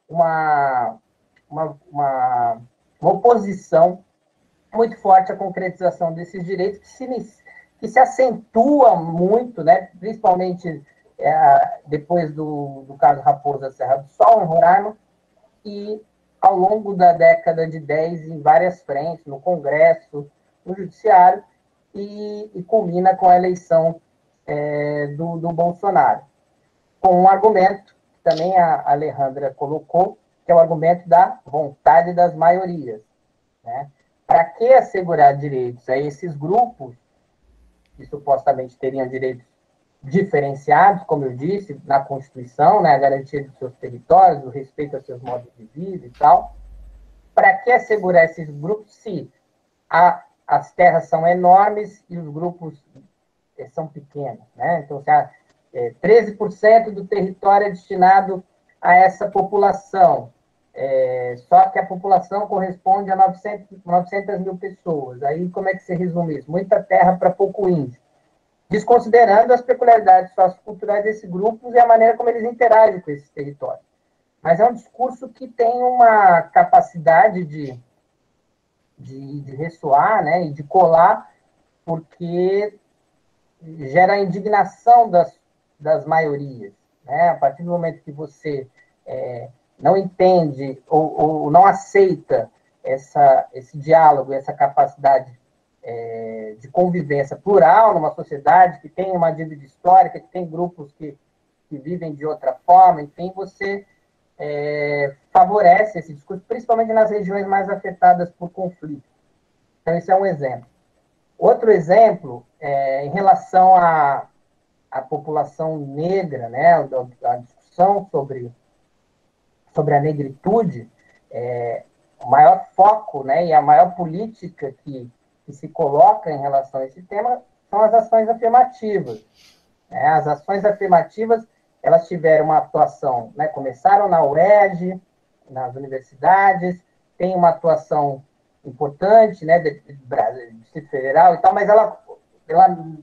uma oposição muito forte à concretização desses direitos, que se acentua muito, né, principalmente depois do caso Raposa Serra do Sol, em Roraima, e ao longo da década de 10, em várias frentes, no Congresso, no Judiciário, e culmina com a eleição do Bolsonaro, com um argumento que também a Alejandra colocou, que é o argumento da vontade das maiorias. Né? Para que assegurar direitos a esses grupos, que supostamente teriam direitos diferenciados, como eu disse, na Constituição, né, a garantia dos seus territórios, o respeito aos seus modos de vida e tal, para que assegurar esses grupos se as terras são enormes e os grupos são pequenos? Né? Então, se 13% do território é destinado a essa população, só que a população corresponde a 900 mil pessoas. Aí, como é que se resume isso? Muita terra para pouco índio. Desconsiderando as peculiaridades socioculturais desses grupos e a maneira como eles interagem com esses territórios. Mas é um discurso que tem uma capacidade de ressoar, né, e de colar, porque gera a indignação das maiorias. Né? A partir do momento que você não entende ou não aceita esse diálogo, essa capacidade de convivência plural numa sociedade que tem uma dívida histórica, que tem grupos que vivem de outra forma, enfim, você favorece esse discurso, principalmente nas regiões mais afetadas por conflito. Então, esse é um exemplo. Outro exemplo, em relação à população negra, né, a discussão sobre a negritude, o maior foco, né, e a maior política que se coloca em relação a esse tema são as ações afirmativas. Né? As ações afirmativas, elas tiveram uma atuação, né, começaram na UERJ, nas universidades, tem uma atuação importante, né, do Distrito Federal e tal, mas ela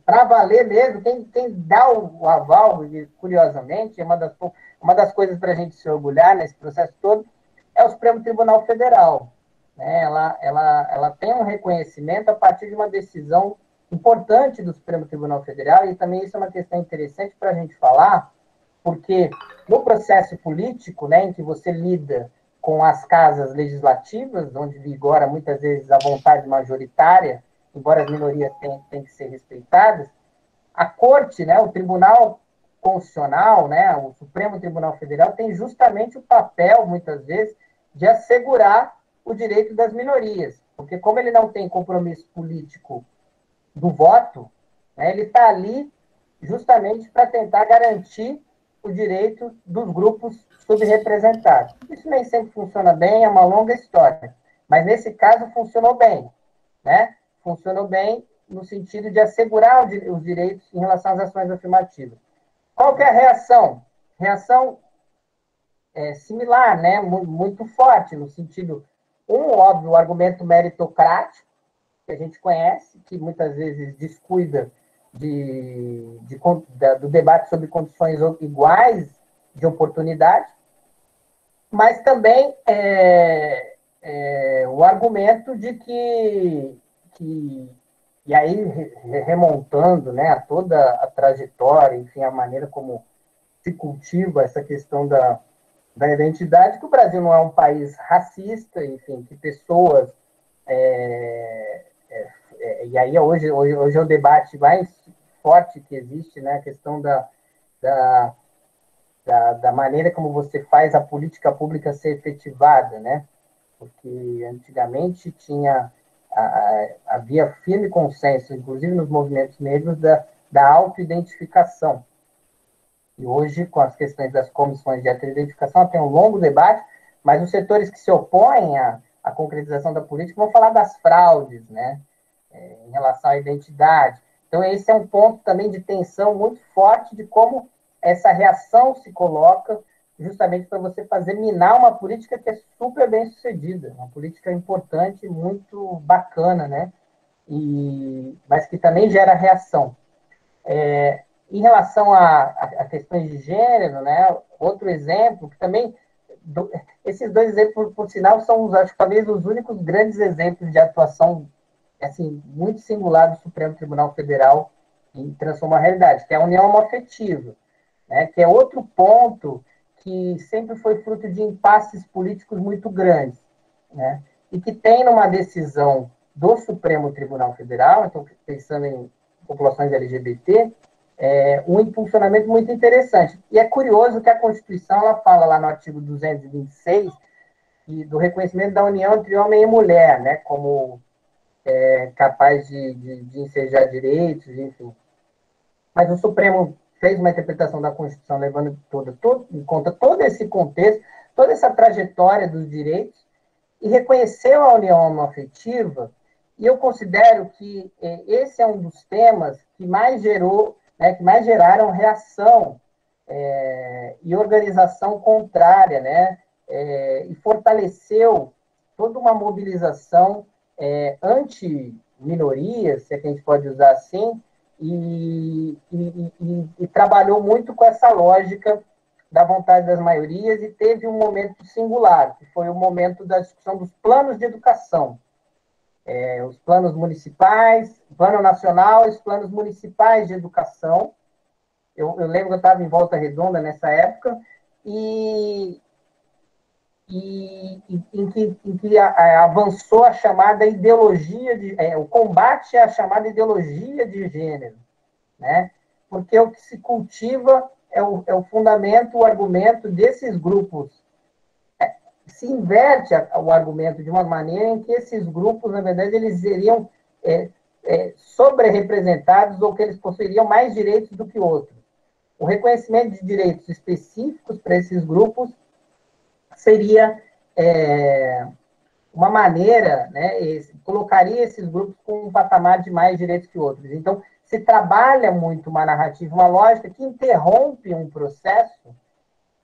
para valer mesmo, quem dá o aval, e, curiosamente, é uma das coisas para a gente se orgulhar nesse processo todo, é o Supremo Tribunal Federal. Né? Ela tem um reconhecimento a partir de uma decisão importante do Supremo Tribunal Federal, e também isso é uma questão interessante para a gente falar, porque no processo político, né, em que você lida com as casas legislativas, onde vigora muitas vezes a vontade majoritária, embora as minorias tenham que ser respeitadas, a Corte, né, o Tribunal Constitucional, né, o Supremo Tribunal Federal, tem justamente o papel, muitas vezes, de assegurar o direito das minorias. Porque como ele não tem compromisso político do voto, né, ele está ali justamente para tentar garantir o direito dos grupos subrepresentados. Isso nem sempre funciona bem, é uma longa história. Mas, nesse caso, funcionou bem. Né? Funcionou bem no sentido de assegurar os direitos em relação às ações afirmativas. Qual que é a reação? Reação similar, né? Muito forte, no sentido, óbvio, o argumento meritocrático, que a gente conhece, que muitas vezes descuida do debate sobre condições iguais de oportunidade, mas também o argumento de que e aí remontando, né, a toda a trajetória, enfim, a maneira como se cultiva essa questão da identidade, que o Brasil não é um país racista, enfim, que pessoas e aí hoje é o debate mais forte que existe, né, a questão da maneira como você faz a política pública ser efetivada, né? Porque antigamente havia firme consenso, inclusive nos movimentos negros, da autoidentificação. E hoje, com as questões das comissões de autoidentificação, tem um longo debate, mas os setores que se opõem à concretização da política vão falar das fraudes, né? Em relação à identidade. Então, esse é um ponto também de tensão muito forte de como essa reação se coloca justamente para você fazer minar uma política que é super bem sucedida, uma política importante, muito bacana, né? Mas que também gera reação. Em relação a questões de gênero, né? Outro exemplo, que também... esses dois exemplos, por sinal, são, acho que talvez, os únicos grandes exemplos de atuação assim, muito singular do Supremo Tribunal Federal em transformar a realidade, que é a união homoafetiva, né? Que é outro ponto que sempre foi fruto de impasses políticos muito grandes, né? E que tem numa decisão do Supremo Tribunal Federal, então pensando em populações LGBT, um impulsionamento muito interessante. E é curioso que a Constituição ela fala lá no artigo 226 do reconhecimento da união entre homem e mulher, né? Como capaz de ensejar direitos, enfim. Mas o Supremo fez uma interpretação da Constituição levando em conta todo esse contexto, toda essa trajetória dos direitos, e reconheceu a união homoafetiva, e eu considero que esse é um dos temas que mais geraram reação e organização contrária, né? E fortaleceu toda uma mobilização anti-minorias, se é que a gente pode usar assim, e trabalhou muito com essa lógica da vontade das maiorias e teve um momento singular, que foi o momento da discussão dos planos de educação. Os planos municipais, o plano nacional e os planos municipais de educação. Eu lembro que eu estava em Volta Redonda nessa época, em que avançou a chamada ideologia, o combate à chamada ideologia de gênero, né? Porque o que se cultiva é o fundamento, o argumento desses grupos. Se inverte o argumento de uma maneira em que esses grupos, na verdade, eles seriam sobre-representados ou que eles possuiriam mais direitos do que outros. O reconhecimento de direitos específicos para esses grupos seria uma maneira, né, colocaria esses grupos com um patamar de mais direitos que outros. Então, se trabalha muito uma narrativa, uma lógica que interrompe um processo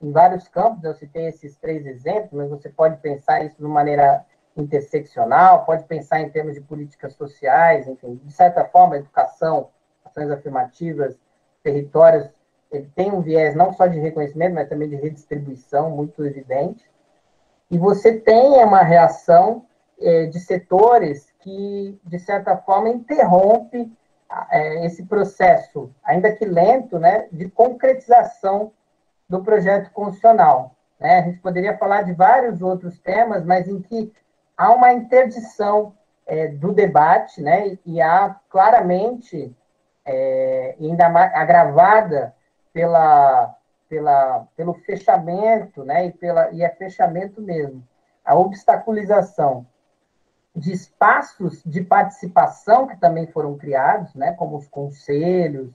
em vários campos. Eu citei esses 3 exemplos, mas você pode pensar isso de uma maneira interseccional, pode pensar em termos de políticas sociais, enfim, de certa forma, educação, ações afirmativas, territórios, ele tem um viés não só de reconhecimento, mas também de redistribuição muito evidente. E você tem uma reação de setores que, de certa forma, interrompe esse processo, ainda que lento, né, de concretização do projeto constitucional, né? A gente poderia falar de vários outros temas, mas em que há uma interdição do debate, né, e há claramente, ainda mais agravada pelo fechamento, né, e é fechamento mesmo, a obstaculização de espaços de participação que também foram criados, né, como os conselhos,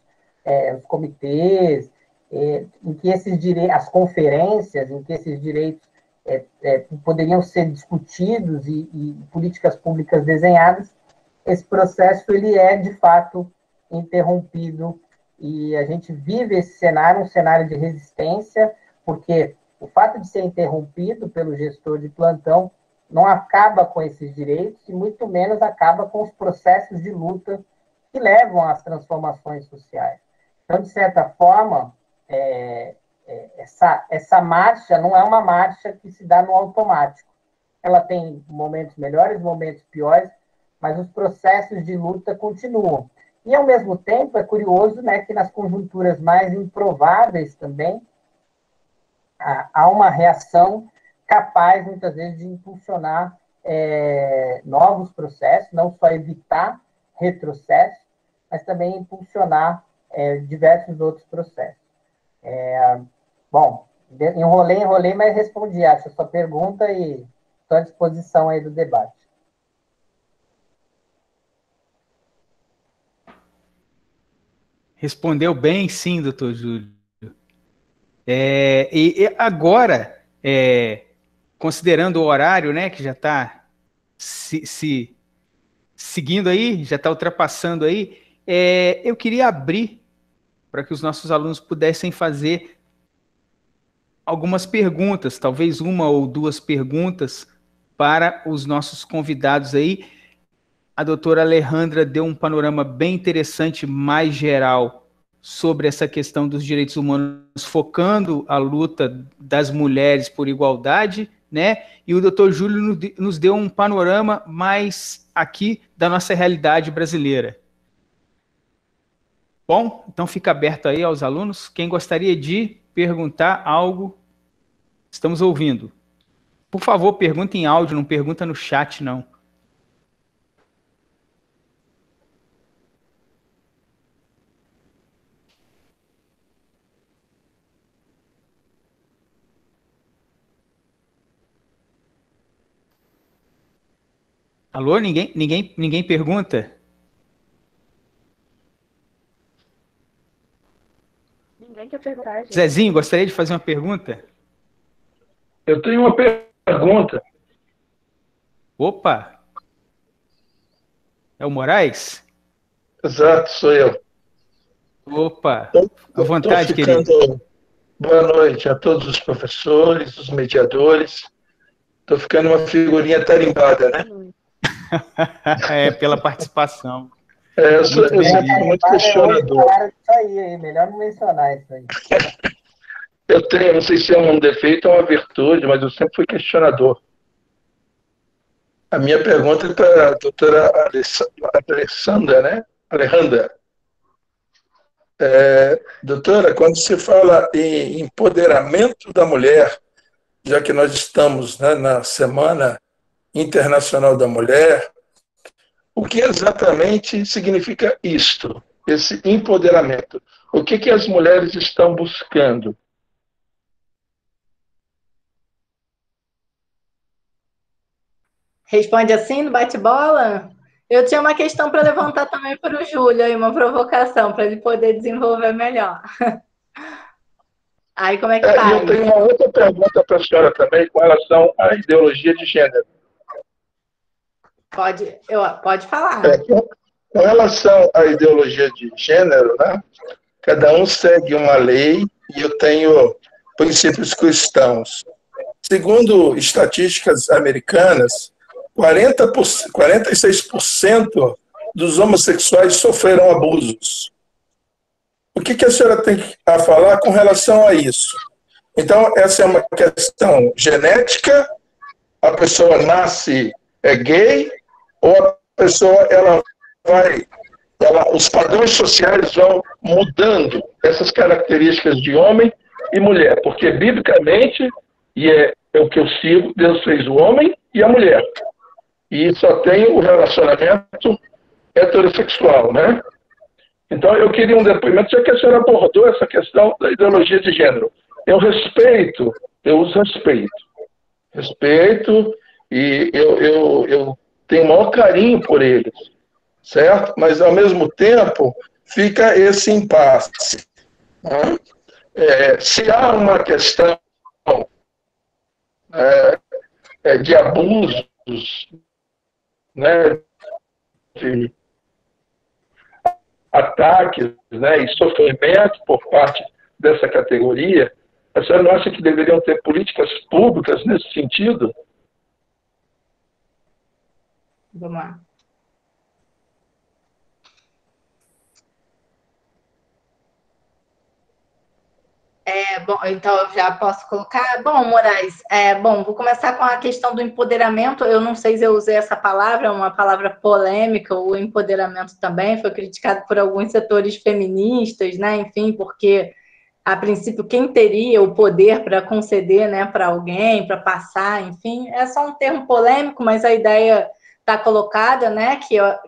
os comitês, em que esses direitos, as conferências, em que esses direitos poderiam ser discutidos e políticas públicas desenhadas. Esse processo ele é, de fato, interrompido, e a gente vive esse cenário, um cenário de resistência, porque o fato de ser interrompido pelo gestor de plantão não acaba com esses direitos e muito menos acaba com os processos de luta que levam às transformações sociais. Então, de certa forma, essa marcha não é uma marcha que se dá no automático. Ela tem momentos melhores, momentos piores, mas os processos de luta continuam. E, ao mesmo tempo, é curioso, né, que nas conjunturas mais improváveis também, há uma reação capaz, muitas vezes, de impulsionar novos processos, não só evitar retrocesso, mas também impulsionar diversos outros processos. Bom, enrolei, mas respondi, acho, a sua pergunta e estou à disposição aí do debate. Respondeu bem, sim, doutor Júlio. E agora, considerando o horário, né, que já está seguindo aí, já está ultrapassando aí, eu queria abrir para que os nossos alunos pudessem fazer algumas perguntas, talvez uma ou duas perguntas para os nossos convidados aí. A doutora Alejandra deu um panorama bem interessante, mais geral, sobre essa questão dos direitos humanos, focando a luta das mulheres por igualdade, né? E o doutor Júlio nos deu um panorama mais aqui da nossa realidade brasileira. Bom, então fica aberto aí aos alunos. Quem gostaria de perguntar algo, estamos ouvindo. Por favor, pergunta em áudio, não pergunta no chat, não. Alô, ninguém pergunta? Ninguém quer perguntar, gente. Zezinho, gostaria de fazer uma pergunta? Eu tenho uma pergunta. Opa! É o Moraes? Exato, sou eu. Opa! À vontade, querido. Boa noite a todos os professores, os mediadores. Estou ficando uma figurinha tarimbada, né? Pela participação. Eu sou muito questionador. Isso aí, melhor não mencionar isso aí. Eu tenho, não sei se é um defeito ou uma virtude, mas eu sempre fui questionador. A minha pergunta é para a doutora Alessandra, né? Alejandra. Doutora, quando se fala em empoderamento da mulher, já que nós estamos, né, na Semana Internacional da Mulher, o que exatamente significa isto, esse empoderamento? O que as mulheres estão buscando? Responde assim, no bate-bola? Eu tinha uma questão para levantar também para o Júlio, aí, uma provocação, para ele poder desenvolver melhor. Aí, como é que faz? Eu tenho uma outra pergunta para a senhora também, com relação à ideologia de gênero. Pode falar. Com relação à ideologia de gênero, né, cada um segue uma lei e eu tenho princípios cristãos. Segundo estatísticas americanas, 46% dos homossexuais sofreram abusos. O que a senhora tem a falar com relação a isso? Então, essa é uma questão genética, a pessoa nasce gay, ou a pessoa os padrões sociais vão mudando essas características de homem e mulher, porque biblicamente, e é o que eu sigo, Deus fez o homem e a mulher. E só tem o relacionamento heterossexual, né? Então, eu queria um depoimento, já que a senhora abordou essa questão da ideologia de gênero. Eu os respeito, e eu tenho o maior carinho por eles, certo? Mas, ao mesmo tempo, fica esse impasse. Né? Se há uma questão de abusos, né, de ataques, né, e sofrimento por parte dessa categoria, A senhora não acha que deveriam ter políticas públicas nesse sentido? Vamos lá. Bom, então eu já posso colocar. Bom, Moraes, vou começar com a questão do empoderamento. Eu não sei se eu usei essa palavra, é uma palavra polêmica, o empoderamento também foi criticado por alguns setores feministas, né? Enfim, porque a princípio quem teria o poder para conceder, né, para alguém, para passar, enfim, é só um termo polêmico, mas a ideia está colocada, né,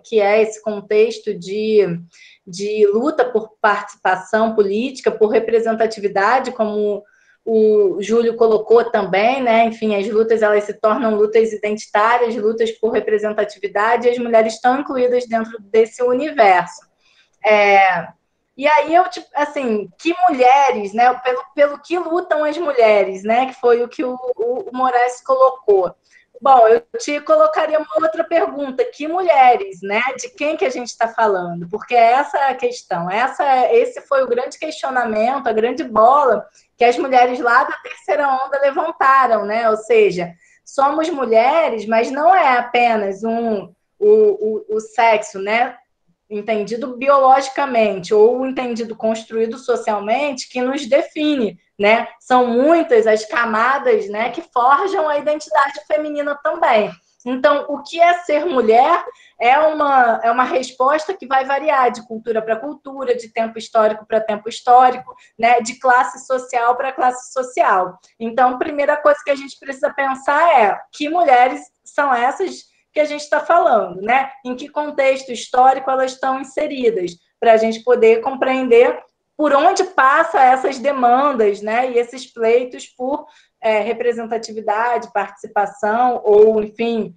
que é esse contexto de luta por participação política, por representatividade, como o Júlio colocou também, né? Enfim, as lutas elas se tornam lutas identitárias, lutas por representatividade, e as mulheres estão incluídas dentro desse universo. E aí eu, tipo, assim, que mulheres, né? Pelo que lutam as mulheres, né? Que foi o que o Moraes colocou. Bom, eu te colocaria uma outra pergunta. Que mulheres, né? De quem que a gente está falando? Porque essa é a questão. Esse foi o grande questionamento, a grande bola que as mulheres lá da terceira onda levantaram, né? Ou seja, somos mulheres, mas não é apenas o sexo, né? Entendido biologicamente ou entendido construído socialmente que nos define, né? São muitas as camadas, né, que forjam a identidade feminina também. Então, o que é ser mulher é uma resposta que vai variar de cultura para cultura, de tempo histórico para tempo histórico, né, de classe social para classe social. Então, a primeira coisa que a gente precisa pensar é que mulheres são essas que a gente está falando, né? Em que contexto histórico elas estão inseridas, para a gente poder compreender por onde passa essas demandas, né? E esses pleitos por representatividade, participação ou, enfim,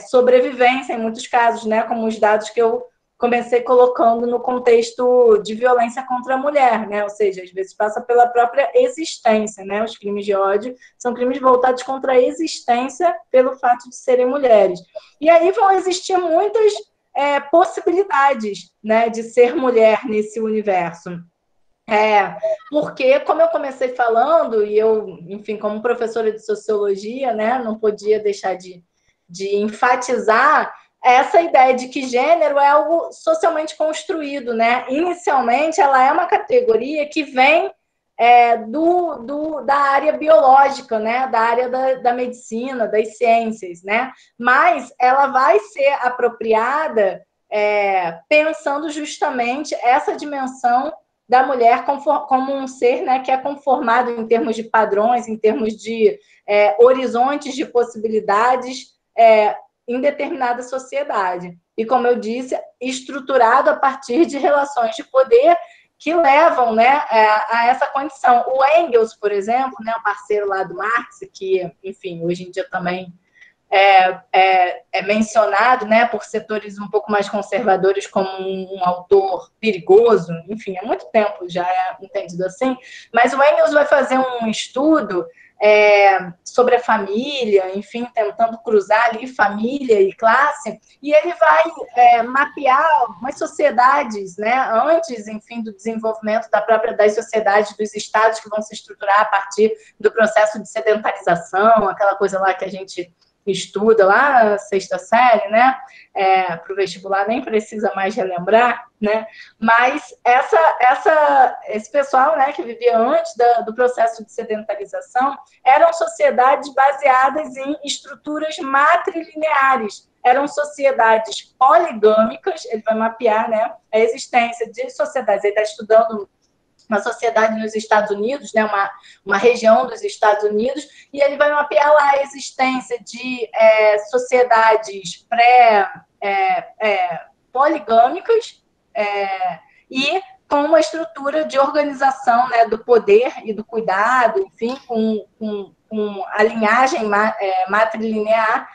sobrevivência em muitos casos, né? Como os dados que eu comecei colocando no contexto de violência contra a mulher, né? Ou seja, às vezes passa pela própria existência, né? Os crimes de ódio são crimes voltados contra a existência pelo fato de serem mulheres. E aí vão existir muitas possibilidades, né, de ser mulher nesse universo. Porque, como eu comecei falando, e eu, enfim, como professora de sociologia, né, não podia deixar de enfatizar essa ideia de que gênero é algo socialmente construído, né? Inicialmente, ela é uma categoria que vem da área biológica, né? Da área da medicina, das ciências, né? Mas ela vai ser apropriada pensando justamente essa dimensão da mulher como um ser, né, que é conformado em termos de padrões, em termos de horizontes de possibilidades em determinada sociedade. E, como eu disse, estruturado a partir de relações de poder que levam, né, a essa condição. O Engels, por exemplo, né, o parceiro lá do Marx, que, enfim, hoje em dia também é mencionado, né, por setores um pouco mais conservadores como um autor perigoso, enfim, há muito tempo já é entendido assim, mas o Engels vai fazer um estudo sobre a família, enfim, tentando cruzar ali família e classe, e ele vai mapear umas sociedades, né, antes, enfim, do desenvolvimento das sociedades dos estados que vão se estruturar a partir do processo de sedentarização, aquela coisa lá que a gente estuda lá na sexta série, né, para o vestibular nem precisa mais relembrar, né, mas esse pessoal, né, que vivia antes do processo de sedentarização, eram sociedades baseadas em estruturas matrilineares, eram sociedades poligâmicas, ele vai mapear, né, a existência de sociedades, ele está estudando uma sociedade nos Estados Unidos, né, uma região dos Estados Unidos, e ele vai mapear lá a existência de sociedades poligâmicas e com uma estrutura de organização, né, do poder e do cuidado, enfim, com a linhagem matrilinear,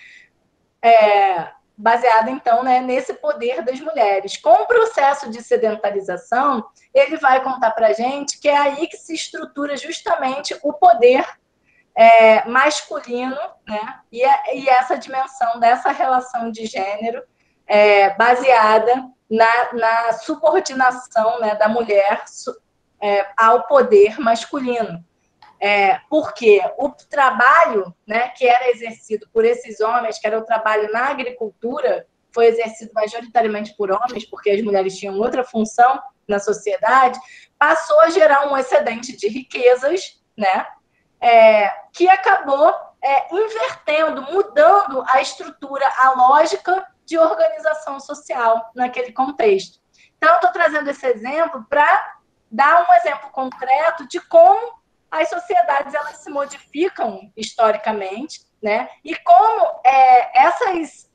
baseada, então, né, nesse poder das mulheres. Com o processo de sedentarização, ele vai contar para a gente que é aí que se estrutura justamente o poder masculino, né, e essa dimensão dessa relação de gênero baseada na subordinação, né, da mulher ao poder masculino. Porque o trabalho, né, que era exercido por esses homens, que era o trabalho na agricultura, foi exercido majoritariamente por homens, porque as mulheres tinham outra função na sociedade, passou a gerar um excedente de riquezas, né, que acabou invertendo, mudando a estrutura, a lógica de organização social naquele contexto. Então, eu estou trazendo esse exemplo para dar um exemplo concreto de como as sociedades elas se modificam historicamente, né? E como essas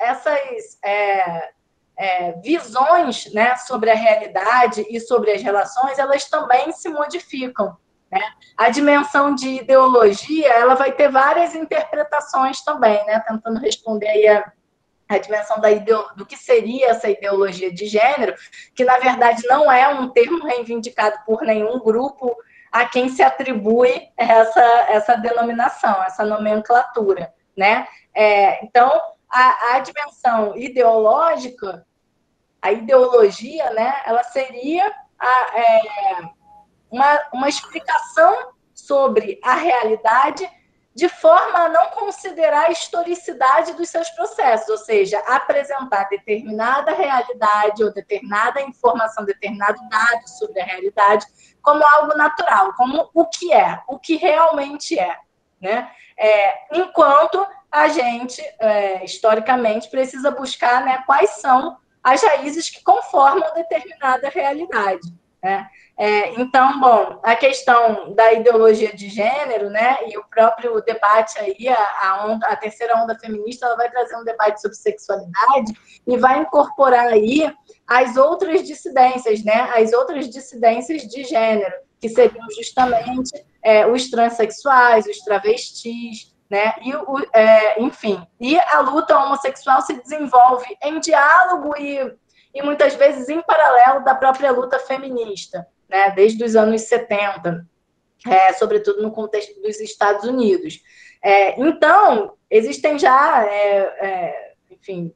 visões, né, sobre a realidade e sobre as relações, elas também se modificam, né? A dimensão de ideologia ela vai ter várias interpretações também, né? Tentando responder aí a dimensão do que seria essa ideologia de gênero, que, na verdade, não é um termo reivindicado por nenhum grupo a quem se atribui essa denominação, essa nomenclatura, né? Então, a dimensão ideológica, a ideologia, né, ela seria uma explicação sobre a realidade de forma a não considerar a historicidade dos seus processos, ou seja, apresentar determinada realidade ou determinada informação, determinado dado sobre a realidade como algo natural, como o que realmente é, né? Enquanto a gente, historicamente, precisa buscar, né, quais são as raízes que conformam determinada realidade, né? Então, bom, a questão da ideologia de gênero, né, e o próprio debate aí, a terceira onda feminista, ela vai trazer um debate sobre sexualidade e vai incorporar aí as outras dissidências, né, as outras dissidências de gênero, que seriam justamente os transexuais, os travestis, né, enfim, e a luta homossexual se desenvolve em diálogo e muitas vezes em paralelo da própria luta feminista, né, desde os anos 70, sobretudo no contexto dos Estados Unidos. Então, existem já, enfim,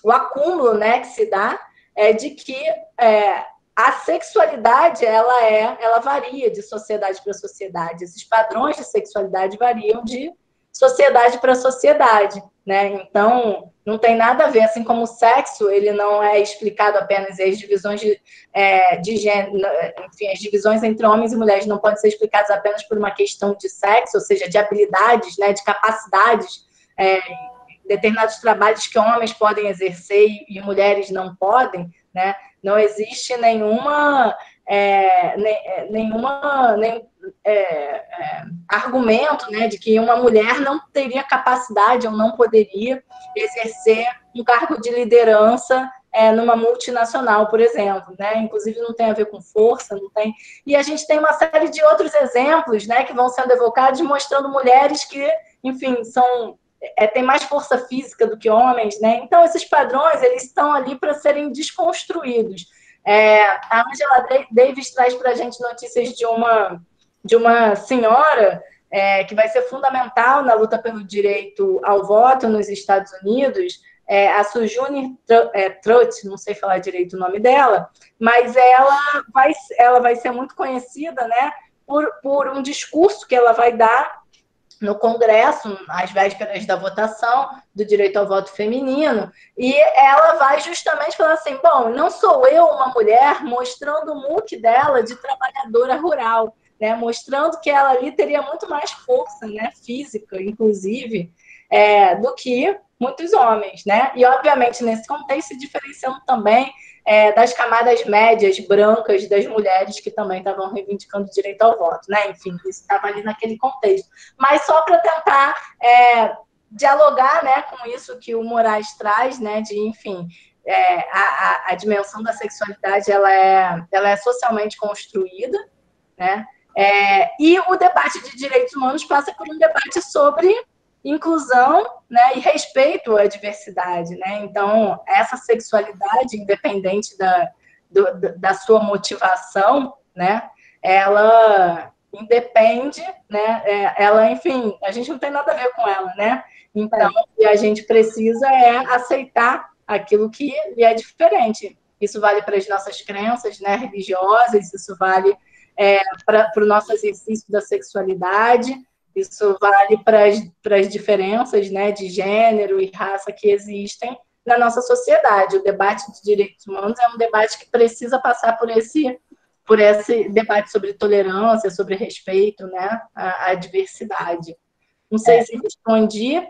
o acúmulo, né, que se dá de que a sexualidade ela varia de sociedade para sociedade. Esses padrões de sexualidade variam de sociedade para sociedade, né? Então, não tem nada a ver, assim como o sexo, ele não é explicado apenas, as divisões de gênero, enfim, as divisões entre homens e mulheres não podem ser explicadas apenas por uma questão de sexo, ou seja, de habilidades, né, de capacidades, determinados trabalhos que homens podem exercer e mulheres não podem, né? Não existe nenhum argumento, né, de que uma mulher não teria capacidade ou não poderia exercer um cargo de liderança numa multinacional, por exemplo, né? Inclusive não tem a ver com força, não tem. E a gente tem uma série de outros exemplos, né, que vão sendo evocados, mostrando mulheres que, enfim, têm mais força física do que homens, né? Então esses padrões eles estão ali para serem desconstruídos. A Angela Davis traz para a gente notícias de uma senhora que vai ser fundamental na luta pelo direito ao voto nos Estados Unidos, a Sojourner Truth, não sei falar direito o nome dela, mas ela vai ser muito conhecida, né, por um discurso que ela vai dar no Congresso, às vésperas da votação do direito ao voto feminino, e ela vai justamente falar assim, bom, não sou eu uma mulher mostrando o muque dela de trabalhadora rural, né, mostrando que ela ali teria muito mais força, né, física, inclusive, do que muitos homens, né, e obviamente nesse contexto se diferenciando também das camadas médias brancas das mulheres que também estavam reivindicando o direito ao voto, né? Enfim, isso estava ali naquele contexto. Mas só para tentar dialogar, né, com isso que o Moraes traz, né, de, enfim, a dimensão da sexualidade ela é socialmente construída, né? E o debate de direitos humanos passa por um debate sobre inclusão, né, e respeito à diversidade, né? Então, essa sexualidade, independente da sua motivação, né, ela independe, né, ela, enfim, a gente não tem nada a ver com ela, né? Então, e a gente precisa aceitar aquilo que é diferente. Isso vale para as nossas crenças, né, religiosas, isso vale para o nosso exercício da sexualidade. Isso vale para as diferenças, né, de gênero e raça que existem na nossa sociedade. O debate de direitos humanos é um debate que precisa passar por esse debate sobre tolerância, sobre respeito, né, à diversidade. Não sei se respondi.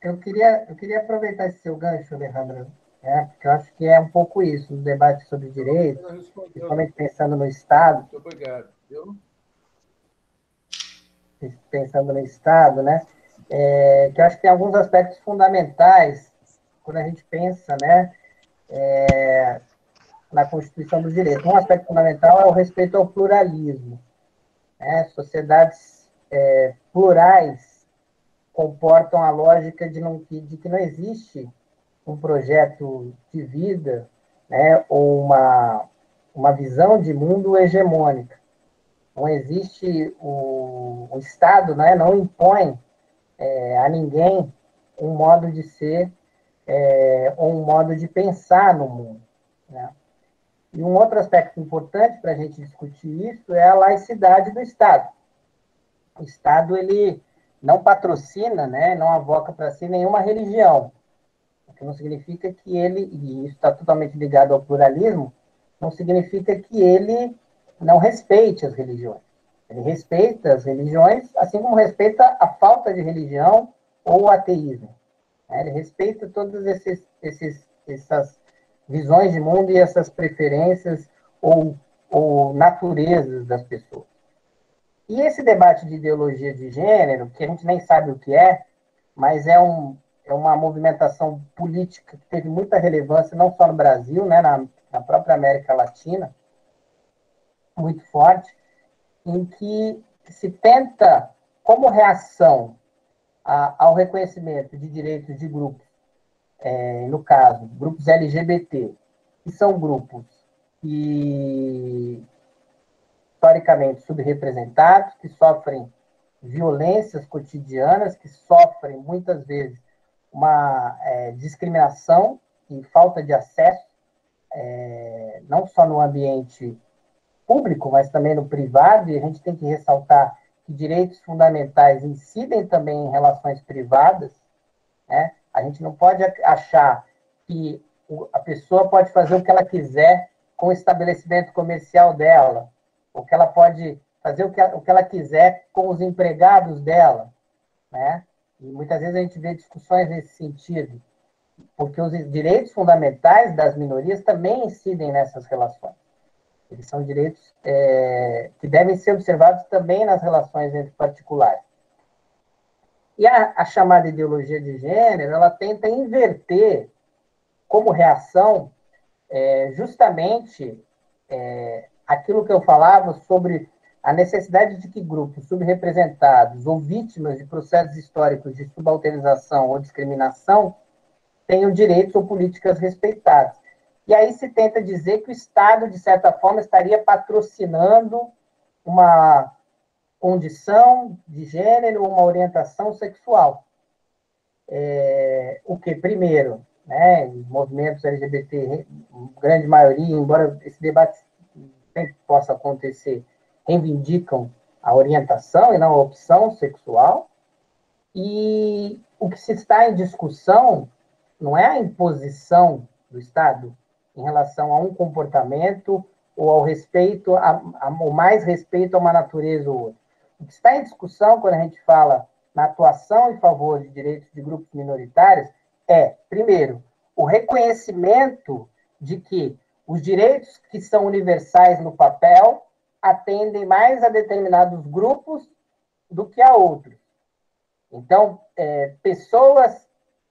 Eu queria aproveitar esse seu gancho, Alejandra, porque eu acho que é um pouco isso, o debate sobre direitos, principalmente pensando no Estado. Muito obrigado. Pensando no Estado, né? Que eu acho que tem alguns aspectos fundamentais quando a gente pensa, né, na Constituição dos Direitos. Um aspecto fundamental é o respeito ao pluralismo. Né? Sociedades plurais comportam a lógica de que não existe um projeto de vida, né, ou uma visão de mundo hegemônica. Não existe o Estado, né, não impõe a ninguém um modo de ser ou um modo de pensar no mundo. Né? E um outro aspecto importante para a gente discutir isso é a laicidade do Estado. O Estado ele não patrocina, né, não avoca para si nenhuma religião, o que não significa que ele, e isso está totalmente ligado ao pluralismo, não significa que ele não respeite as religiões. Ele respeita as religiões, assim como respeita a falta de religião ou o ateísmo. Ele respeita todas essas visões de mundo e essas preferências ou naturezas das pessoas. E esse debate de ideologia de gênero, que a gente nem sabe o que mas é uma movimentação política que teve muita relevância, não só no Brasil, né, na própria América Latina, muito forte, em que se tenta, como reação ao reconhecimento de direitos de grupos, no caso, grupos LGBT, que são grupos que, historicamente, subrepresentados, que sofrem violências cotidianas, que sofrem, muitas vezes, uma discriminação e falta de acesso, não só no ambiente público, mas também no privado, e a gente tem que ressaltar que direitos fundamentais incidem também em relações privadas, né? A gente não pode achar que a pessoa pode fazer o que ela quiser com o estabelecimento comercial dela, ou que ela pode fazer o que ela quiser com os empregados dela, né? E muitas vezes a gente vê discussões nesse sentido, porque os direitos fundamentais das minorias também incidem nessas relações. Eles são direitos que devem ser observados também nas relações entre particulares. E a chamada ideologia de gênero, ela tenta inverter, como reação, justamente aquilo que eu falava sobre a necessidade de que grupos subrepresentados ou vítimas de processos históricos de subalternização ou discriminação tenham direitos ou políticas respeitados. E aí se tenta dizer que o Estado, de certa forma, estaria patrocinando uma condição de gênero, uma orientação sexual. O que, primeiro, né, os movimentos LGBT, grande maioria, embora esse debate sempre possa acontecer, reivindicam a orientação e não a opção sexual. E o que se está em discussão não é a imposição do Estado em relação a um comportamento ou ao respeito, ao mais respeito a uma natureza ou outra. O que está em discussão, quando a gente fala na atuação em favor de direitos de grupos minoritários, primeiro, o reconhecimento de que os direitos que são universais no papel atendem mais a determinados grupos do que a outros. Então, pessoas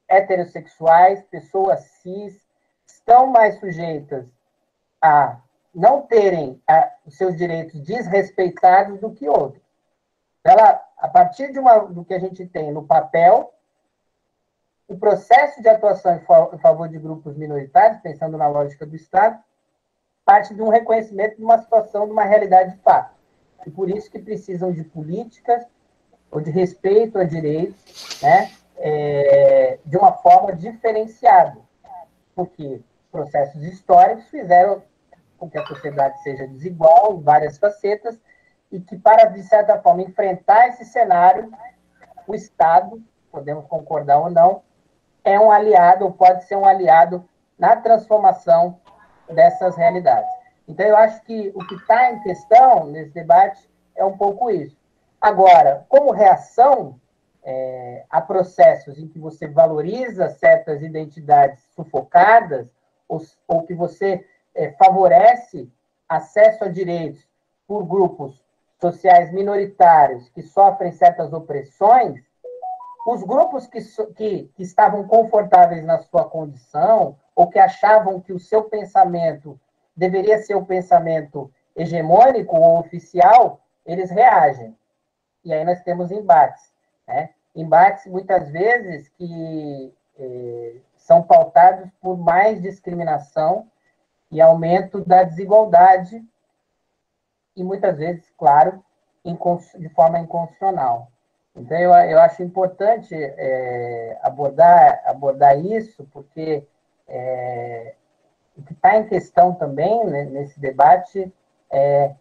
heterossexuais, pessoas cis, estão mais sujeitas a não terem os seus direitos desrespeitados do que outros. A partir do que a gente tem no papel, o processo de atuação em favor de grupos minoritários, pensando na lógica do Estado, parte de um reconhecimento de uma situação, de uma realidade de fato. E por isso que precisam de políticas ou de respeito a direitos, né, de uma forma diferenciada. Porque processos históricos fizeram com que a sociedade seja desigual em várias facetas e que, para, de certa forma, enfrentar esse cenário, o Estado, podemos concordar ou não, é um aliado, ou pode ser um aliado na transformação dessas realidades. Então, eu acho que o que está em questão nesse debate é um pouco isso. Agora, como reação a processos em que você valoriza certas identidades sufocadas, ou que você favorece acesso a direitos por grupos sociais minoritários que sofrem certas opressões, os grupos que estavam confortáveis na sua condição, ou que achavam que o seu pensamento deveria ser o pensamento hegemônico ou oficial, eles reagem. E aí nós temos embates, né? Embates, muitas vezes, que são pautados por mais discriminação e aumento da desigualdade, e muitas vezes, claro, de forma inconstitucional. Então, eu acho importante abordar isso, porque o que está em questão também, né, nesse debate é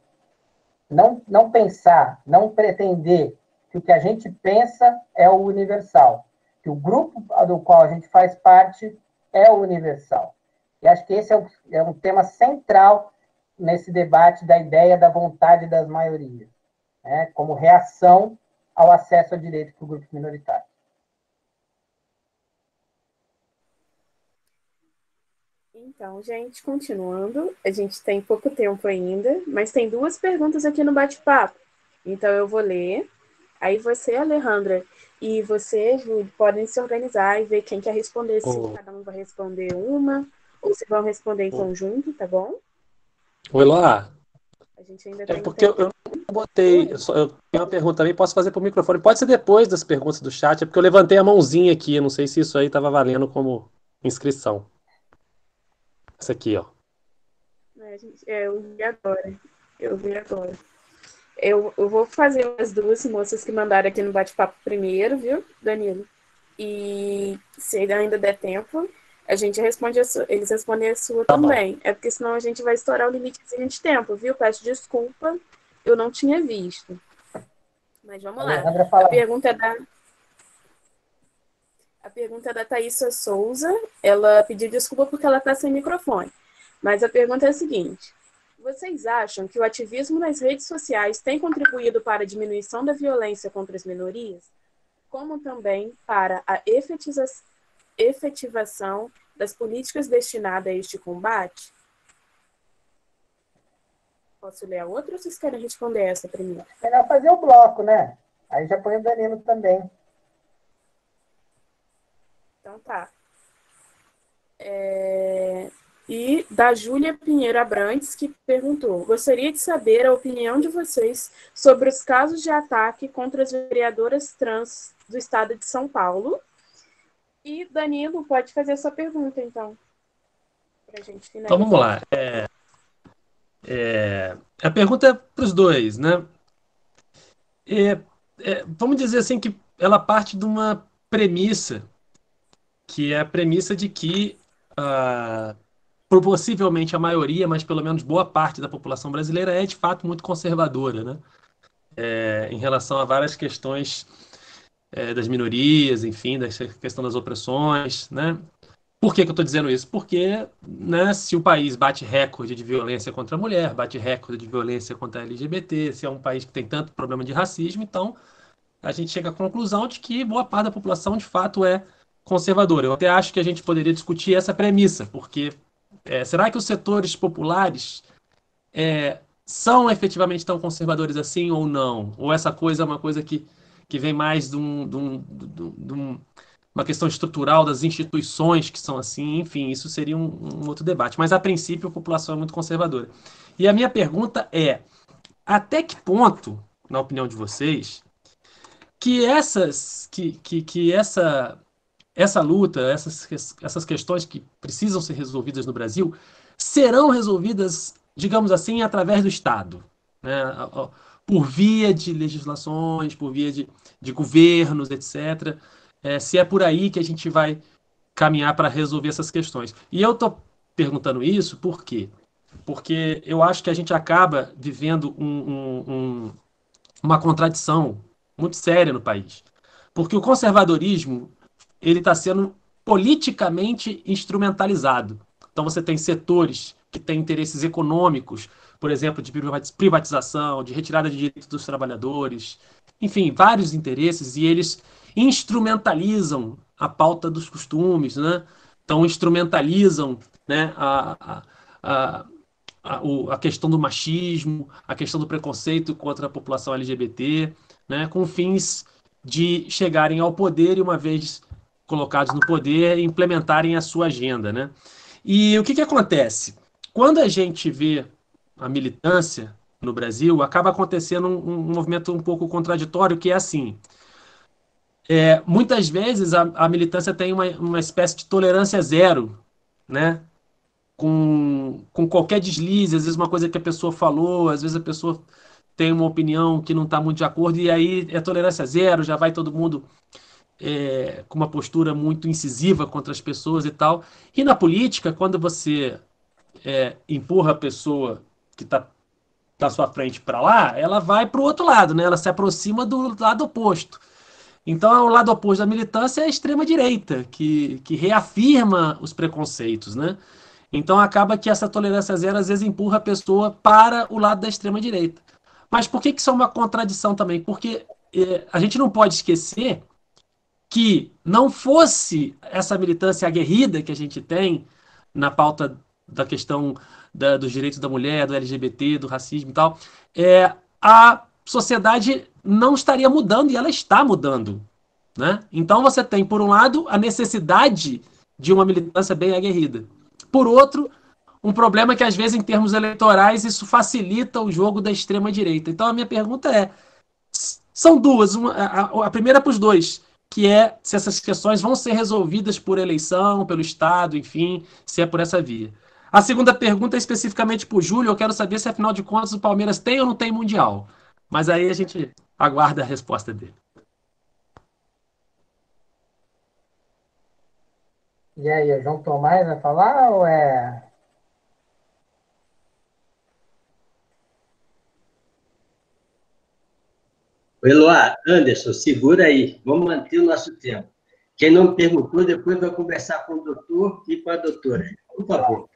não pensar, não pretender que o que a gente pensa é o universal, que o grupo do qual a gente faz parte é o universal. E acho que esse é um tema central nesse debate da ideia da vontade das maiorias, né, como reação ao acesso a direito para o grupo minoritário. Então, gente, continuando, a gente tem pouco tempo ainda, mas tem 2 perguntas aqui no bate-papo. Então, eu vou ler. Aí você, Alejandra, e você, Júlio, podem se organizar e ver quem quer responder, se cada um vai responder uma, ou se vão responder em conjunto, tá bom? Oi, Lá. A gente ainda tem porque eu não botei. Eu tenho uma pergunta também, posso fazer por microfone. Pode ser depois das perguntas do chat, é porque eu levantei a mãozinha aqui. Eu não sei se isso aí estava valendo como inscrição. Essa aqui, ó. Eu vi agora. Eu vou fazer as 2 moças que mandaram aqui no bate-papo primeiro, viu, Danilo? E se ainda der tempo, a gente responde eles respondem a sua também. É porque senão a gente vai estourar o limitezinho de tempo, viu? Peço desculpa, eu não tinha visto. Mas vamos lá. A pergunta é da Thaísa Souza. Ela pediu desculpa porque ela está sem microfone. Mas a pergunta é a seguinte: vocês acham que o ativismo nas redes sociais tem contribuído para a diminuição da violência contra as minorias, como também para a efetivação das políticas destinadas a este combate? Posso ler a outra ou vocês querem responder essa primeiro? Melhor fazer o bloco, né? Aí já põe o Danilo também. Então tá. E da Júlia Pinheiro Abrantes, que perguntou: gostaria de saber a opinião de vocês sobre os casos de ataque contra as vereadoras trans do estado de São Paulo. E Danilo, pode fazer a sua pergunta, então, pra gente finalizar. Então vamos lá. A pergunta é para os dois, né? Vamos dizer assim que ela parte de uma premissa, que é a premissa de que possivelmente a maioria, mas pelo menos boa parte da população brasileira é de fato muito conservadora, né? Em relação a várias questões das minorias, enfim, da questão das opressões, né? Por que eu estou dizendo isso? Porque, né, se o país bate recorde de violência contra a mulher, bate recorde de violência contra a LGBT, se é um país que tem tanto problema de racismo, então a gente chega à conclusão de que boa parte da população de fato é conservadora. Eu até acho que a gente poderia discutir essa premissa, porque será que os setores populares são efetivamente tão conservadores assim ou não? Ou essa coisa é uma coisa que vem mais de uma questão estrutural das instituições que são assim? Enfim, isso seria um outro debate. Mas, a princípio, a população é muito conservadora. E a minha pergunta é: até que ponto, na opinião de vocês, que essa luta, essas questões que precisam ser resolvidas no Brasil, serão resolvidas, digamos assim, através do Estado, né? Por via de legislações, por via de governos, etc. Se é por aí que a gente vai caminhar para resolver essas questões. E eu estou perguntando isso porque porque eu acho que a gente acaba vivendo uma contradição muito séria no país. Porque o conservadorismo ele está sendo politicamente instrumentalizado. Então você tem setores que têm interesses econômicos, por exemplo, de privatização, de retirada de direitos dos trabalhadores, enfim, vários interesses, e eles instrumentalizam a pauta dos costumes, né? Então instrumentalizam, né, a, a questão do machismo, a questão do preconceito contra a população LGBT, né, com fins de chegarem ao poder e, uma vez colocados no poder, implementarem a sua agenda, né? E o que acontece? Quando a gente vê a militância no Brasil, acaba acontecendo um movimento um pouco contraditório, que é assim, muitas vezes a militância tem uma espécie de tolerância zero, né? Com qualquer deslize, às vezes uma coisa que a pessoa falou, às vezes a pessoa tem uma opinião que não está muito de acordo, e aí é tolerância zero, já vai todo mundo com uma postura muito incisiva contra as pessoas e tal. E na política, quando você empurra a pessoa que está na sua frente para lá, ela vai para o outro lado, né? Ela se aproxima do lado oposto. Então, o lado oposto da militância é a extrema-direita, que reafirma os preconceitos, né? Então, acaba que essa tolerância zero, às vezes, empurra a pessoa para o lado da extrema-direita. Mas por que isso é uma contradição também? Porque a gente não pode esquecer que não fosse essa militância aguerrida que a gente tem na pauta da questão dos direitos da mulher, do LGBT, do racismo e tal, a sociedade não estaria mudando, e ela está mudando, né? Então você tem, por um lado, a necessidade de uma militância bem aguerrida. Por outro, um problema que, às vezes, em termos eleitorais, isso facilita o jogo da extrema-direita. Então, a minha pergunta são duas. A primeira é para os dois, que é se essas questões vão ser resolvidas por eleição, pelo Estado, enfim, se é por essa via. A segunda pergunta é especificamente para o Júlio. Eu quero saber se, afinal de contas, o Palmeiras tem ou não tem Mundial. Mas aí a gente aguarda a resposta dele. E aí, o João Tomás vai falar ou é... Eloá, Anderson, segura aí. Vamos manter o nosso tempo. Quem não perguntou, depois vai conversar com o doutor e com a doutora. Por favor.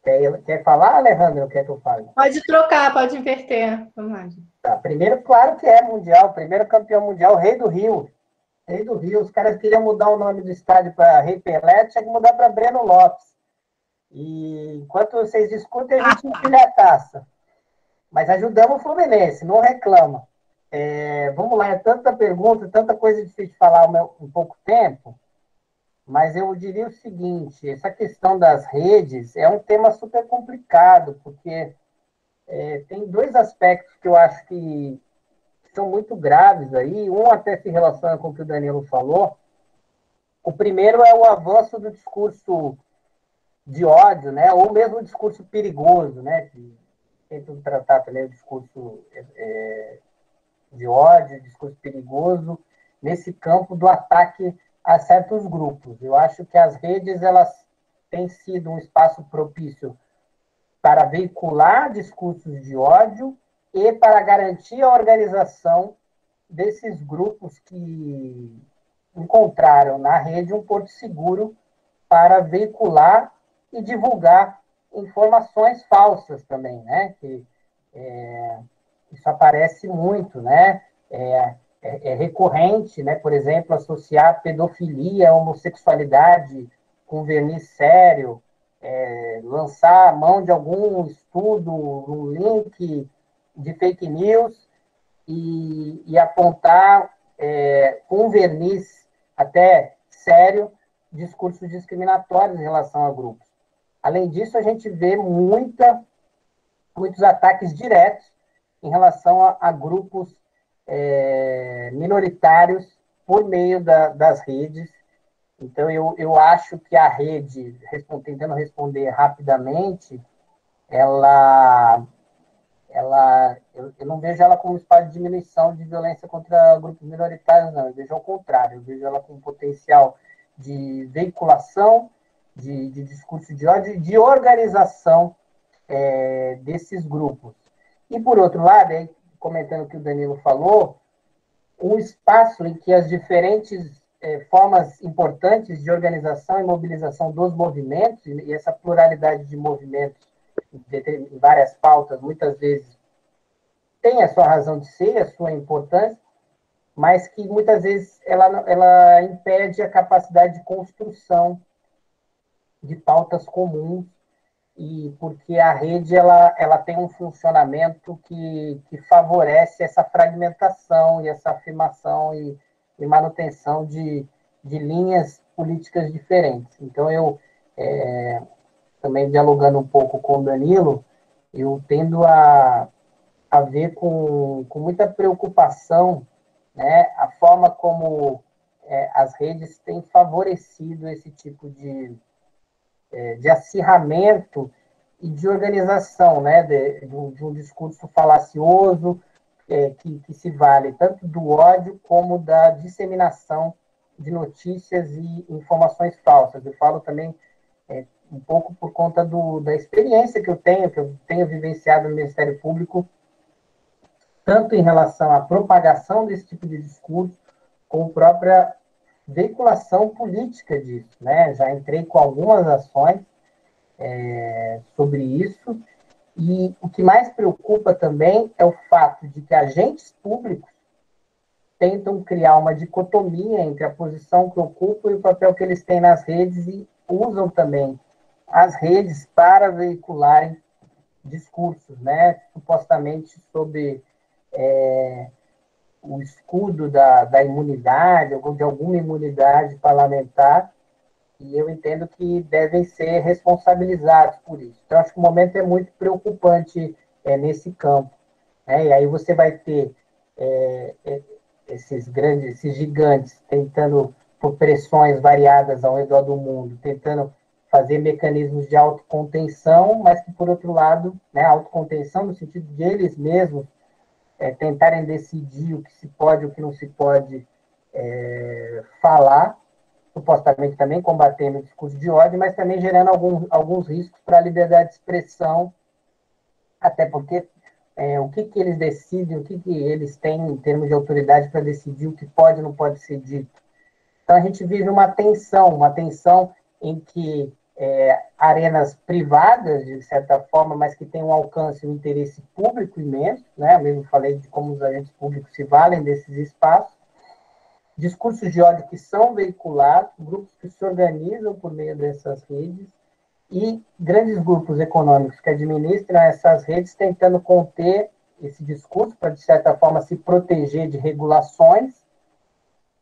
Quer falar, Alejandro? Quer que eu fale? Pode trocar, pode inverter. Vamos lá. Tá, primeiro, claro que é mundial. Primeiro campeão mundial, Rei do Rio. Rei do Rio. Os caras queriam mudar o nome do estádio para Rei Pelé, tinha que mudar para Breno Lopes. E enquanto vocês discutem, a gente empilha a taça. Mas ajudamos o Fluminense, não reclama. Vamos lá, é tanta pergunta, tanta coisa difícil de falar em pouco tempo, mas eu diria o seguinte, essa questão das redes é um tema super complicado, porque tem dois aspectos que eu acho que são muito graves aí, um até se relaciona com o que o Danilo falou. O primeiro é o avanço do discurso de ódio, né, ou mesmo o discurso perigoso, né, que tentam tratar também o discurso de ódio, discurso perigoso, nesse campo do ataque a certos grupos. Eu acho que as redes elas têm sido um espaço propício para veicular discursos de ódio e para garantir a organização desses grupos que encontraram na rede um porto seguro para veicular e divulgar informações falsas também, né? Que isso aparece muito, né? É recorrente, né? Por exemplo, associar pedofilia, homossexualidade com verniz sério, lançar a mão de algum estudo, um link de fake news e apontar com verniz até sério discursos discriminatórios em relação a grupos. Além disso, a gente vê muitos ataques diretos em relação a grupos minoritários por meio das redes. Então, eu acho que a rede, tentando responder rapidamente, eu não vejo ela como espaço de diminuição de violência contra grupos minoritários, não. Eu vejo ao contrário, eu vejo ela com potencial de veiculação de discurso de ódio e de organização desses grupos. E, por outro lado, aí, comentando o que o Danilo falou, um espaço em que as diferentes formas importantes de organização e mobilização dos movimentos, e essa pluralidade de movimentos em várias pautas, muitas vezes tem a sua razão de ser, a sua importância, mas que muitas vezes ela impede a capacidade de construção de pautas comuns, e porque a rede ela tem um funcionamento que favorece essa fragmentação e essa afirmação e manutenção de linhas políticas diferentes. Então, eu, também dialogando um pouco com o Danilo, eu tendo a ver com muita preocupação, né, a forma como as redes têm favorecido esse tipo de acirramento e de organização, né, de um discurso falacioso que se vale tanto do ódio como da disseminação de notícias e informações falsas. Eu falo também um pouco por conta da experiência que eu tenho vivenciado no Ministério Público, tanto em relação à propagação desse tipo de discurso, como própria veiculação política disso, né? Já entrei com algumas ações sobre isso, e o que mais preocupa também é o fato de que agentes públicos tentam criar uma dicotomia entre a posição que ocupam e o papel que eles têm nas redes, e usam também as redes para veicularem discursos, né? Supostamente sobre o escudo da imunidade, ou de alguma imunidade parlamentar, e eu entendo que devem ser responsabilizados por isso. Então, acho que o momento é muito preocupante nesse campo, né? E aí você vai ter esses gigantes tentando, por pressões variadas ao redor do mundo, tentando fazer mecanismos de autocontenção, mas que, por outro lado, né, autocontenção no sentido de eles mesmos tentarem decidir o que se pode e o que não se pode falar, supostamente também combatendo o discurso de ódio, mas também gerando alguns riscos para a liberdade de expressão, até porque o que eles decidem, o que eles têm em termos de autoridade para decidir o que pode e não pode ser dito. Então, a gente vive uma tensão em que arenas privadas, de certa forma, mas que têm um alcance e um interesse público imenso, né? Eu mesmo falei de como os agentes públicos se valem desses espaços, discursos de ódio que são veiculados, grupos que se organizam por meio dessas redes, e grandes grupos econômicos que administram essas redes tentando conter esse discurso para, de certa forma, se proteger de regulações,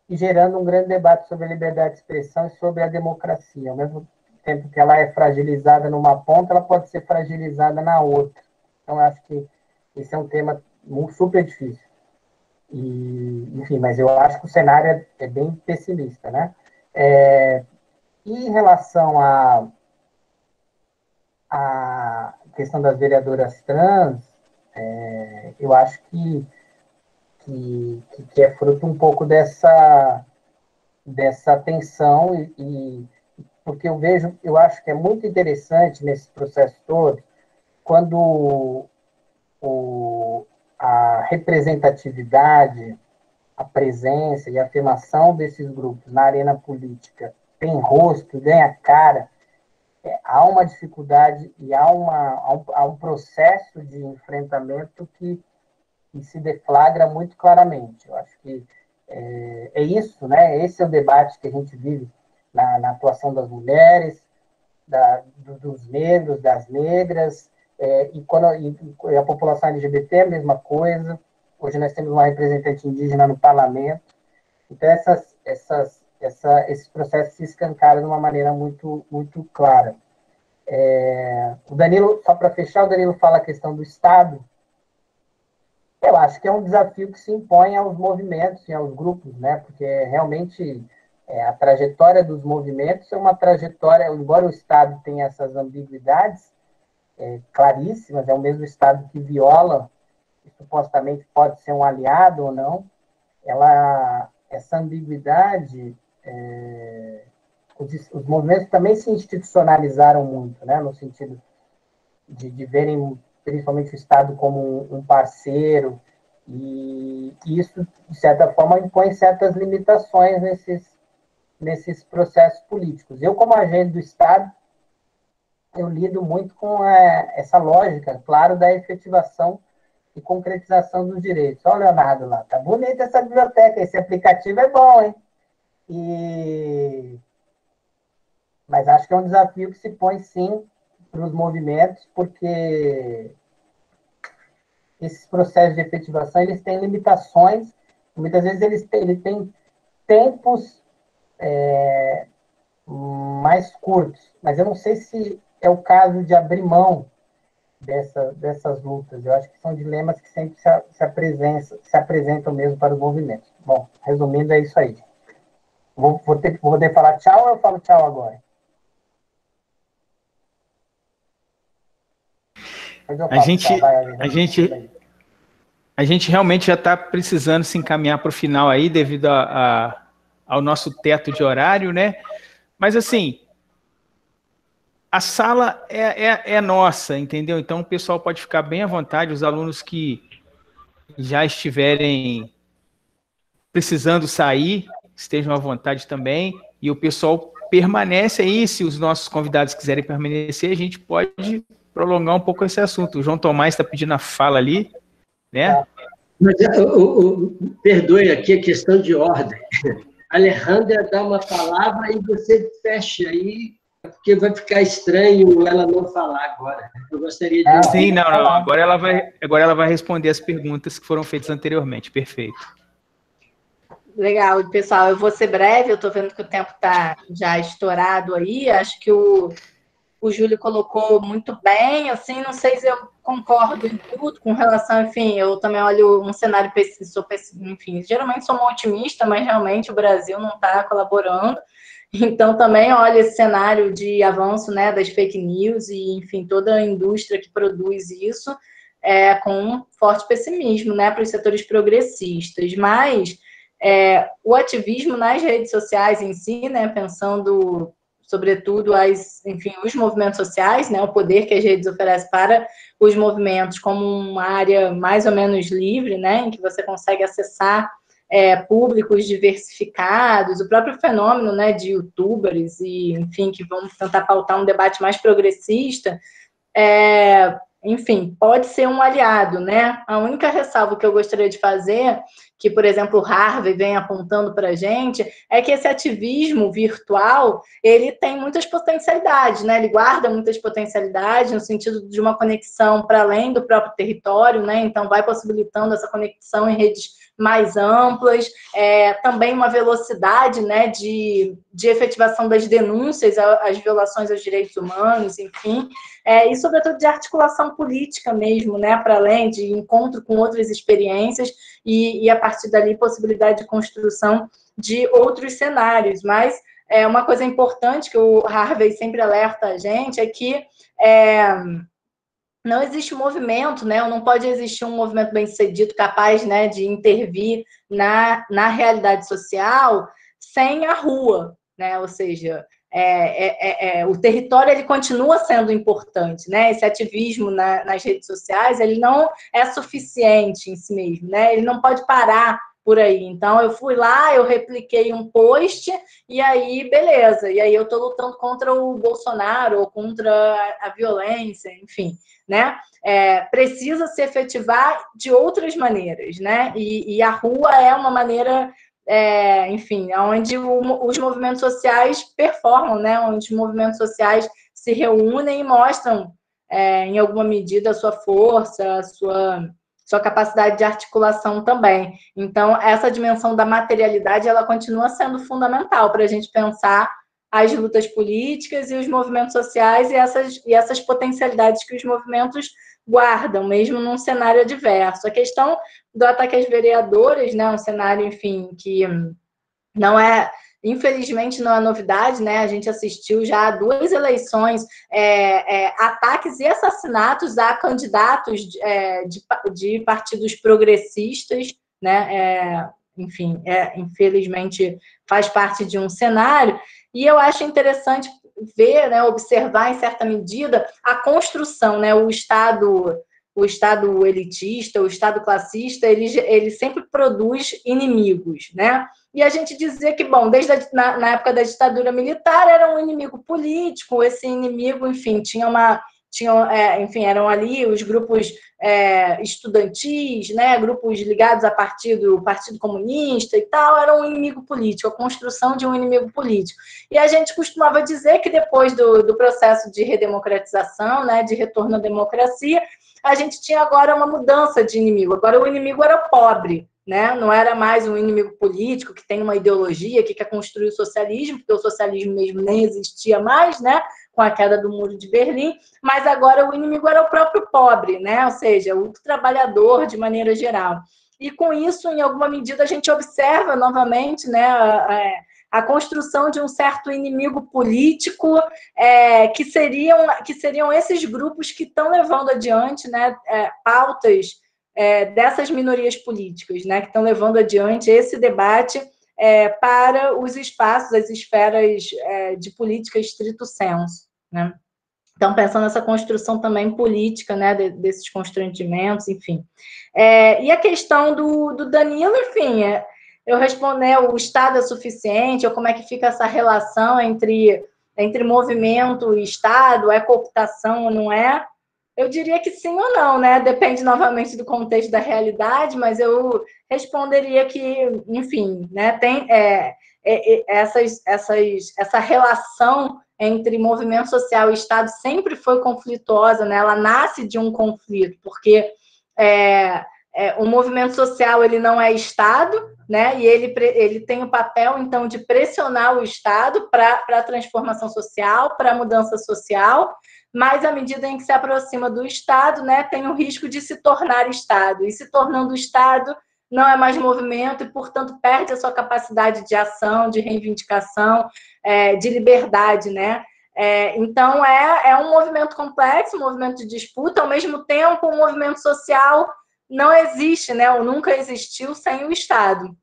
e gerando um grande debate sobre a liberdade de expressão e sobre a democracia. Ao mesmo tempo que ela é fragilizada numa ponta, ela pode ser fragilizada na outra. Então, eu acho que esse é um tema super difícil. Enfim, mas eu acho que o cenário é bem pessimista, né? E em relação à questão das vereadoras trans, eu acho que é fruto um pouco dessa tensão, porque eu acho que é muito interessante nesse processo todo, quando a representatividade, a presença e a afirmação desses grupos na arena política tem rosto, ganha cara, há uma dificuldade e há um processo de enfrentamento que se deflagra muito claramente. Eu acho que é isso, né? Esse é o debate que a gente vive na atuação das mulheres, dos negros, das negras, e a população LGBT é a mesma coisa. Hoje nós temos uma representante indígena no parlamento. Então, esses processos se escancaram de uma maneira muito, muito clara. O Danilo, só para fechar, o Danilo fala a questão do Estado. Eu acho que é um desafio que se impõe aos movimentos e aos grupos, né? Porque realmente a trajetória dos movimentos é uma trajetória, embora o Estado tenha essas ambiguidades claríssimas, é o mesmo Estado que viola, que supostamente pode ser um aliado ou não, essa ambiguidade os movimentos também se institucionalizaram muito, né, no sentido de verem principalmente o Estado como um parceiro, e isso, de certa forma, impõe certas limitações nesses processos políticos. Eu, como agente do Estado, eu lido muito com essa lógica, claro, da efetivação e concretização dos direitos. Olha o Leonardo lá, tá bonita essa biblioteca, esse aplicativo é bom, hein? Mas acho que é um desafio que se põe, sim, para os movimentos, porque esses processos de efetivação, eles têm limitações, muitas vezes ele tem tempos mais curtos, mas eu não sei se é o caso de abrir mão dessas lutas. Eu acho que são dilemas que sempre se apresentam mesmo para os movimentos. Bom, resumindo, é isso aí. Vou poder falar tchau ou eu falo tchau agora? A gente realmente já está precisando se encaminhar para o final aí, devido ao nosso teto de horário, né? Mas, assim, a sala é nossa, entendeu? Então, o pessoal pode ficar bem à vontade, os alunos que já estiverem precisando sair, estejam à vontade também, e o pessoal permanece aí, se os nossos convidados quiserem permanecer, a gente pode prolongar um pouco esse assunto. O João Tomás está pedindo a fala ali, né? Mas, perdoe aqui a questão de ordem. Alejandra dá uma palavra e você fecha aí, porque vai ficar estranho ela não falar agora. Eu gostaria de... Sim, não. Agora ela vai responder as perguntas que foram feitas anteriormente. Perfeito. Legal, pessoal. Eu vou ser breve, eu estou vendo que o tempo está já estourado aí. Acho que o Júlio colocou muito bem, assim, não sei se eu concordo em tudo com relação, enfim, eu também olho um cenário, enfim, geralmente sou uma otimista, mas realmente o Brasil não está colaborando, então também olho esse cenário de avanço, né, das fake news e, enfim, toda a indústria que produz isso, com um forte pessimismo, né, para os setores progressistas, mas o ativismo nas redes sociais em si, né, pensando sobretudo os movimentos sociais, né, o poder que as redes oferecem para os movimentos como uma área mais ou menos livre, né, em que você consegue acessar públicos diversificados, o próprio fenômeno, né, de youtubers e, enfim, que vão tentar pautar um debate mais progressista, enfim, pode ser um aliado, né? A única ressalva que eu gostaria de fazer, que, por exemplo, o Harvey vem apontando para a gente, é que esse ativismo virtual, ele tem muitas potencialidades, né? Ele guarda muitas potencialidades no sentido de uma conexão para além do próprio território, né? Então, vai possibilitando essa conexão em redes mais amplas, também uma velocidade, né, de efetivação das denúncias às violações aos direitos humanos, enfim, e sobretudo de articulação política mesmo, né, para além de encontro com outras experiências e a partir dali possibilidade de construção de outros cenários. Mas uma coisa importante que o Harvey sempre alerta a gente é que não existe movimento, né? Não pode existir um movimento bem-sucedido capaz, né, de intervir na realidade social sem a rua, né? Ou seja, o território ele continua sendo importante, né? Esse ativismo nas redes sociais ele não é suficiente em si mesmo, né? Ele não pode parar por aí. Então, eu fui lá, eu repliquei um post, e aí, beleza. E aí eu estou lutando contra o Bolsonaro, ou contra a violência, enfim, né? Precisa se efetivar de outras maneiras, né? E a rua é uma maneira, enfim, onde os movimentos sociais performam, né? Onde os movimentos sociais se reúnem e mostram, em alguma medida, a sua força, a sua capacidade de articulação também. Então, essa dimensão da materialidade, ela continua sendo fundamental para a gente pensar as lutas políticas e os movimentos sociais e essas potencialidades que os movimentos guardam, mesmo num cenário adverso. A questão do ataque às vereadoras, né, um cenário, enfim, que não é... Infelizmente, não é novidade, né? A gente assistiu já a 2 eleições, ataques e assassinatos a candidatos de partidos progressistas, né? Enfim, infelizmente faz parte de um cenário. E eu acho interessante ver, né, observar, em certa medida, a construção, né, o Estado elitista, o Estado classista, ele sempre produz inimigos, né? E a gente dizia que, bom, desde na época da ditadura militar, era um inimigo político, esse inimigo, enfim, enfim, eram ali os grupos estudantis, né, grupos ligados ao Partido Comunista e tal, era um inimigo político, a construção de um inimigo político. E a gente costumava dizer que depois do processo de redemocratização, né, de retorno à democracia, a gente tinha agora uma mudança de inimigo. Agora o inimigo era pobre, né? Não era mais um inimigo político que tem uma ideologia, que quer construir o socialismo, porque o socialismo mesmo nem existia mais, né? Com a queda do Muro de Berlim, mas agora o inimigo era o próprio pobre, né? Ou seja, o trabalhador de maneira geral. E com isso, em alguma medida, a gente observa novamente, né, a construção de um certo inimigo político, que seriam esses grupos que estão levando adiante, né, pautas dessas minorias políticas, né, que estão levando adiante esse debate para os espaços, as esferas de política estrito sensu, né? Então, pensando nessa construção também política, né, desses constrangimentos, enfim. E a questão do Danilo, enfim, eu respondo, né, o Estado é suficiente, ou como é que fica essa relação entre movimento e Estado, é cooptação ou não é? Eu diria que sim ou não, né? Depende novamente do contexto da realidade, mas eu responderia que, enfim, né, tem essa relação entre movimento social e Estado sempre foi conflituosa, né? Ela nasce de um conflito, porque o movimento social ele não é Estado, né? E ele tem o papel, então, de pressionar o Estado para a transformação social, para a mudança social, mas à medida em que se aproxima do Estado, né, tem o risco de se tornar Estado. E se tornando Estado, não é mais movimento e, portanto, perde a sua capacidade de ação, de reivindicação, de liberdade, né? Então, é um movimento complexo, um movimento de disputa, ao mesmo tempo, um movimento social não existe, né, ou nunca existiu sem o Estado.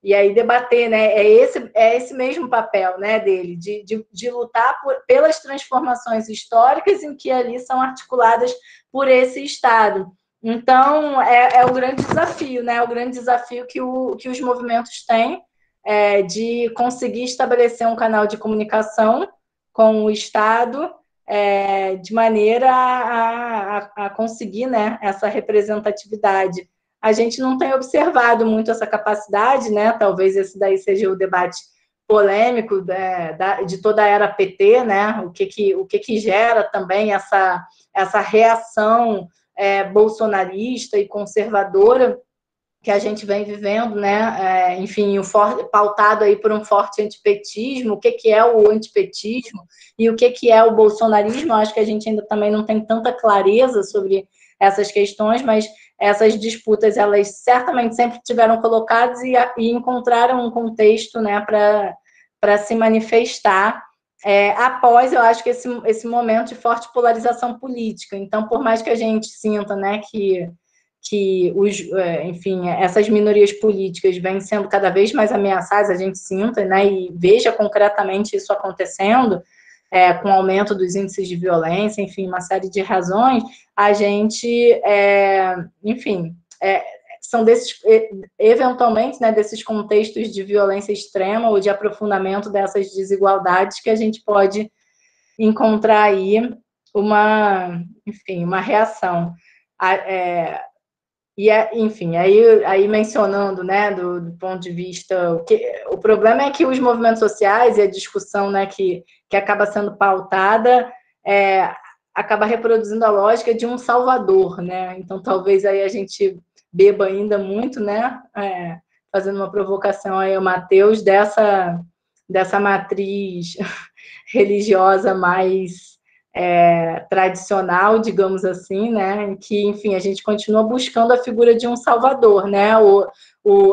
E aí debater, né, é esse mesmo papel, né, dele, de lutar pelas transformações históricas em que ali são articuladas por esse Estado. Então, é o grande desafio, né, o grande desafio que os movimentos têm, de conseguir estabelecer um canal de comunicação com o Estado, de maneira a conseguir, né, essa representatividade. A gente não tem observado muito essa capacidade, né? Talvez esse daí seja o debate polêmico de toda a era PT, né? O que gera também essa reação bolsonarista e conservadora que a gente vem vivendo, né? Enfim, pautado aí por um forte antipetismo. O que é o antipetismo e o que é o bolsonarismo? Acho que a gente ainda também não tem tanta clareza sobre essas questões, mas essas disputas, elas certamente sempre tiveram colocadas e encontraram um contexto, né, para se manifestar após, eu acho que esse momento de forte polarização política. Então, por mais que a gente sinta, né, que enfim, essas minorias políticas vêm sendo cada vez mais ameaçadas, a gente sinta, né, e veja concretamente isso acontecendo, com o aumento dos índices de violência, enfim, uma série de razões, a gente, enfim, são eventualmente, né, desses contextos de violência extrema ou de aprofundamento dessas desigualdades que a gente pode encontrar aí enfim, uma reação. Enfim, aí mencionando, né, do ponto de vista... O problema é que os movimentos sociais e a discussão, né, que acaba sendo pautada acaba reproduzindo a lógica de um salvador, né? Então, talvez aí a gente beba ainda muito, né, fazendo uma provocação aí ao Matheus, dessa matriz religiosa mais tradicional, digamos assim, né, em que, enfim, a gente continua buscando a figura de um salvador, né,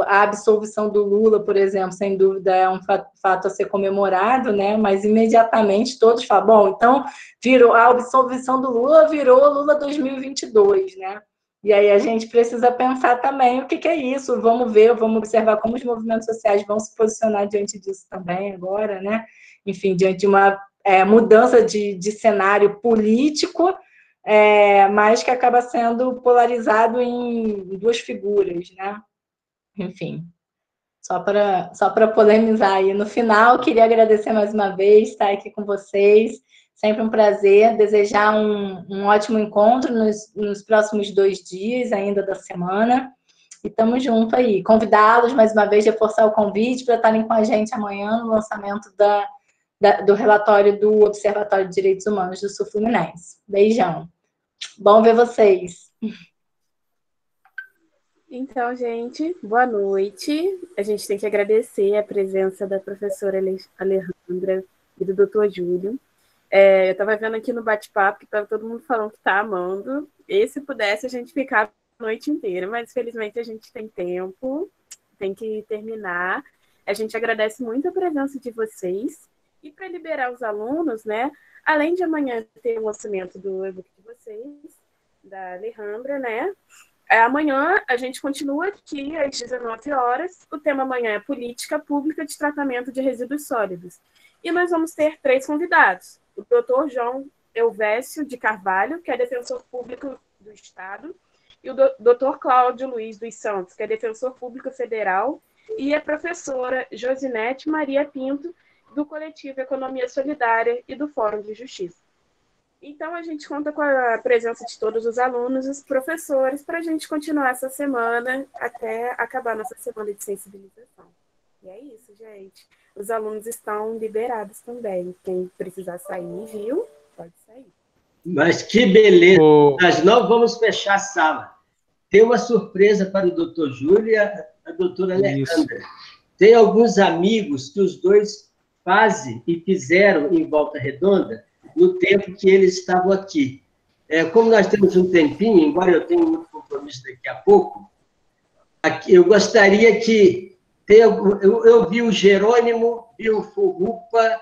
a absolvição do Lula, por exemplo, sem dúvida é um fato a ser comemorado, né, mas imediatamente todos falam, bom, então a absolvição do Lula virou Lula 2022, né, E aí a gente precisa pensar também o que é isso. Vamos ver, vamos observar como os movimentos sociais vão se posicionar diante disso também agora, né? Enfim, diante de uma mudança de cenário político, mas que acaba sendo polarizado em duas figuras, né? Enfim, só para polemizar aí. No final, queria agradecer mais uma vez estar aqui com vocês. Sempre um prazer, desejar um ótimo encontro nos próximos 2 dias ainda da semana. E estamos juntos aí. Convidá-los mais uma vez, reforçar o convite para estarem com a gente amanhã no lançamento do relatório do Observatório de Direitos Humanos do Sul Fluminense. Beijão. Bom ver vocês. Então, gente, boa noite. A gente tem que agradecer a presença da professora Alejandra e do Dr. Júlio. Eu estava vendo aqui no bate-papo que estava todo mundo falando que está amando. E se pudesse, a gente ficava a noite inteira, mas felizmente a gente tem tempo, tem que terminar. A gente agradece muito a presença de vocês. E para liberar os alunos, né, além de amanhã ter o lançamento do e-book de vocês, da Alejandra, né, amanhã a gente continua aqui às 19 horas. O tema amanhã é Política Pública de Tratamento de Resíduos Sólidos. E nós vamos ter 3 convidados. O Dr. João Elvésio de Carvalho, que é defensor público do Estado, e o Dr. Cláudio Luiz dos Santos, que é defensor público federal, e a professora Josinete Maria Pinto, do Coletivo Economia Solidária e do Fórum de Justiça. Então, a gente conta com a presença de todos os alunos e os professores para a gente continuar essa semana até acabar nossa semana de sensibilização. E é isso, gente. Os alunos estão liberados também. Quem precisar sair, viu? Pode sair. Mas que beleza! Nós não vamos fechar a sala. Tem uma surpresa para o doutor Júlio e a doutora Alejandra. Tem alguns amigos que os dois fazem e fizeram em Volta Redonda no tempo que eles estavam aqui. Como nós temos um tempinho, embora eu tenha muito compromisso daqui a pouco, eu gostaria que... Eu vi o Jerônimo, vi o Furrupa,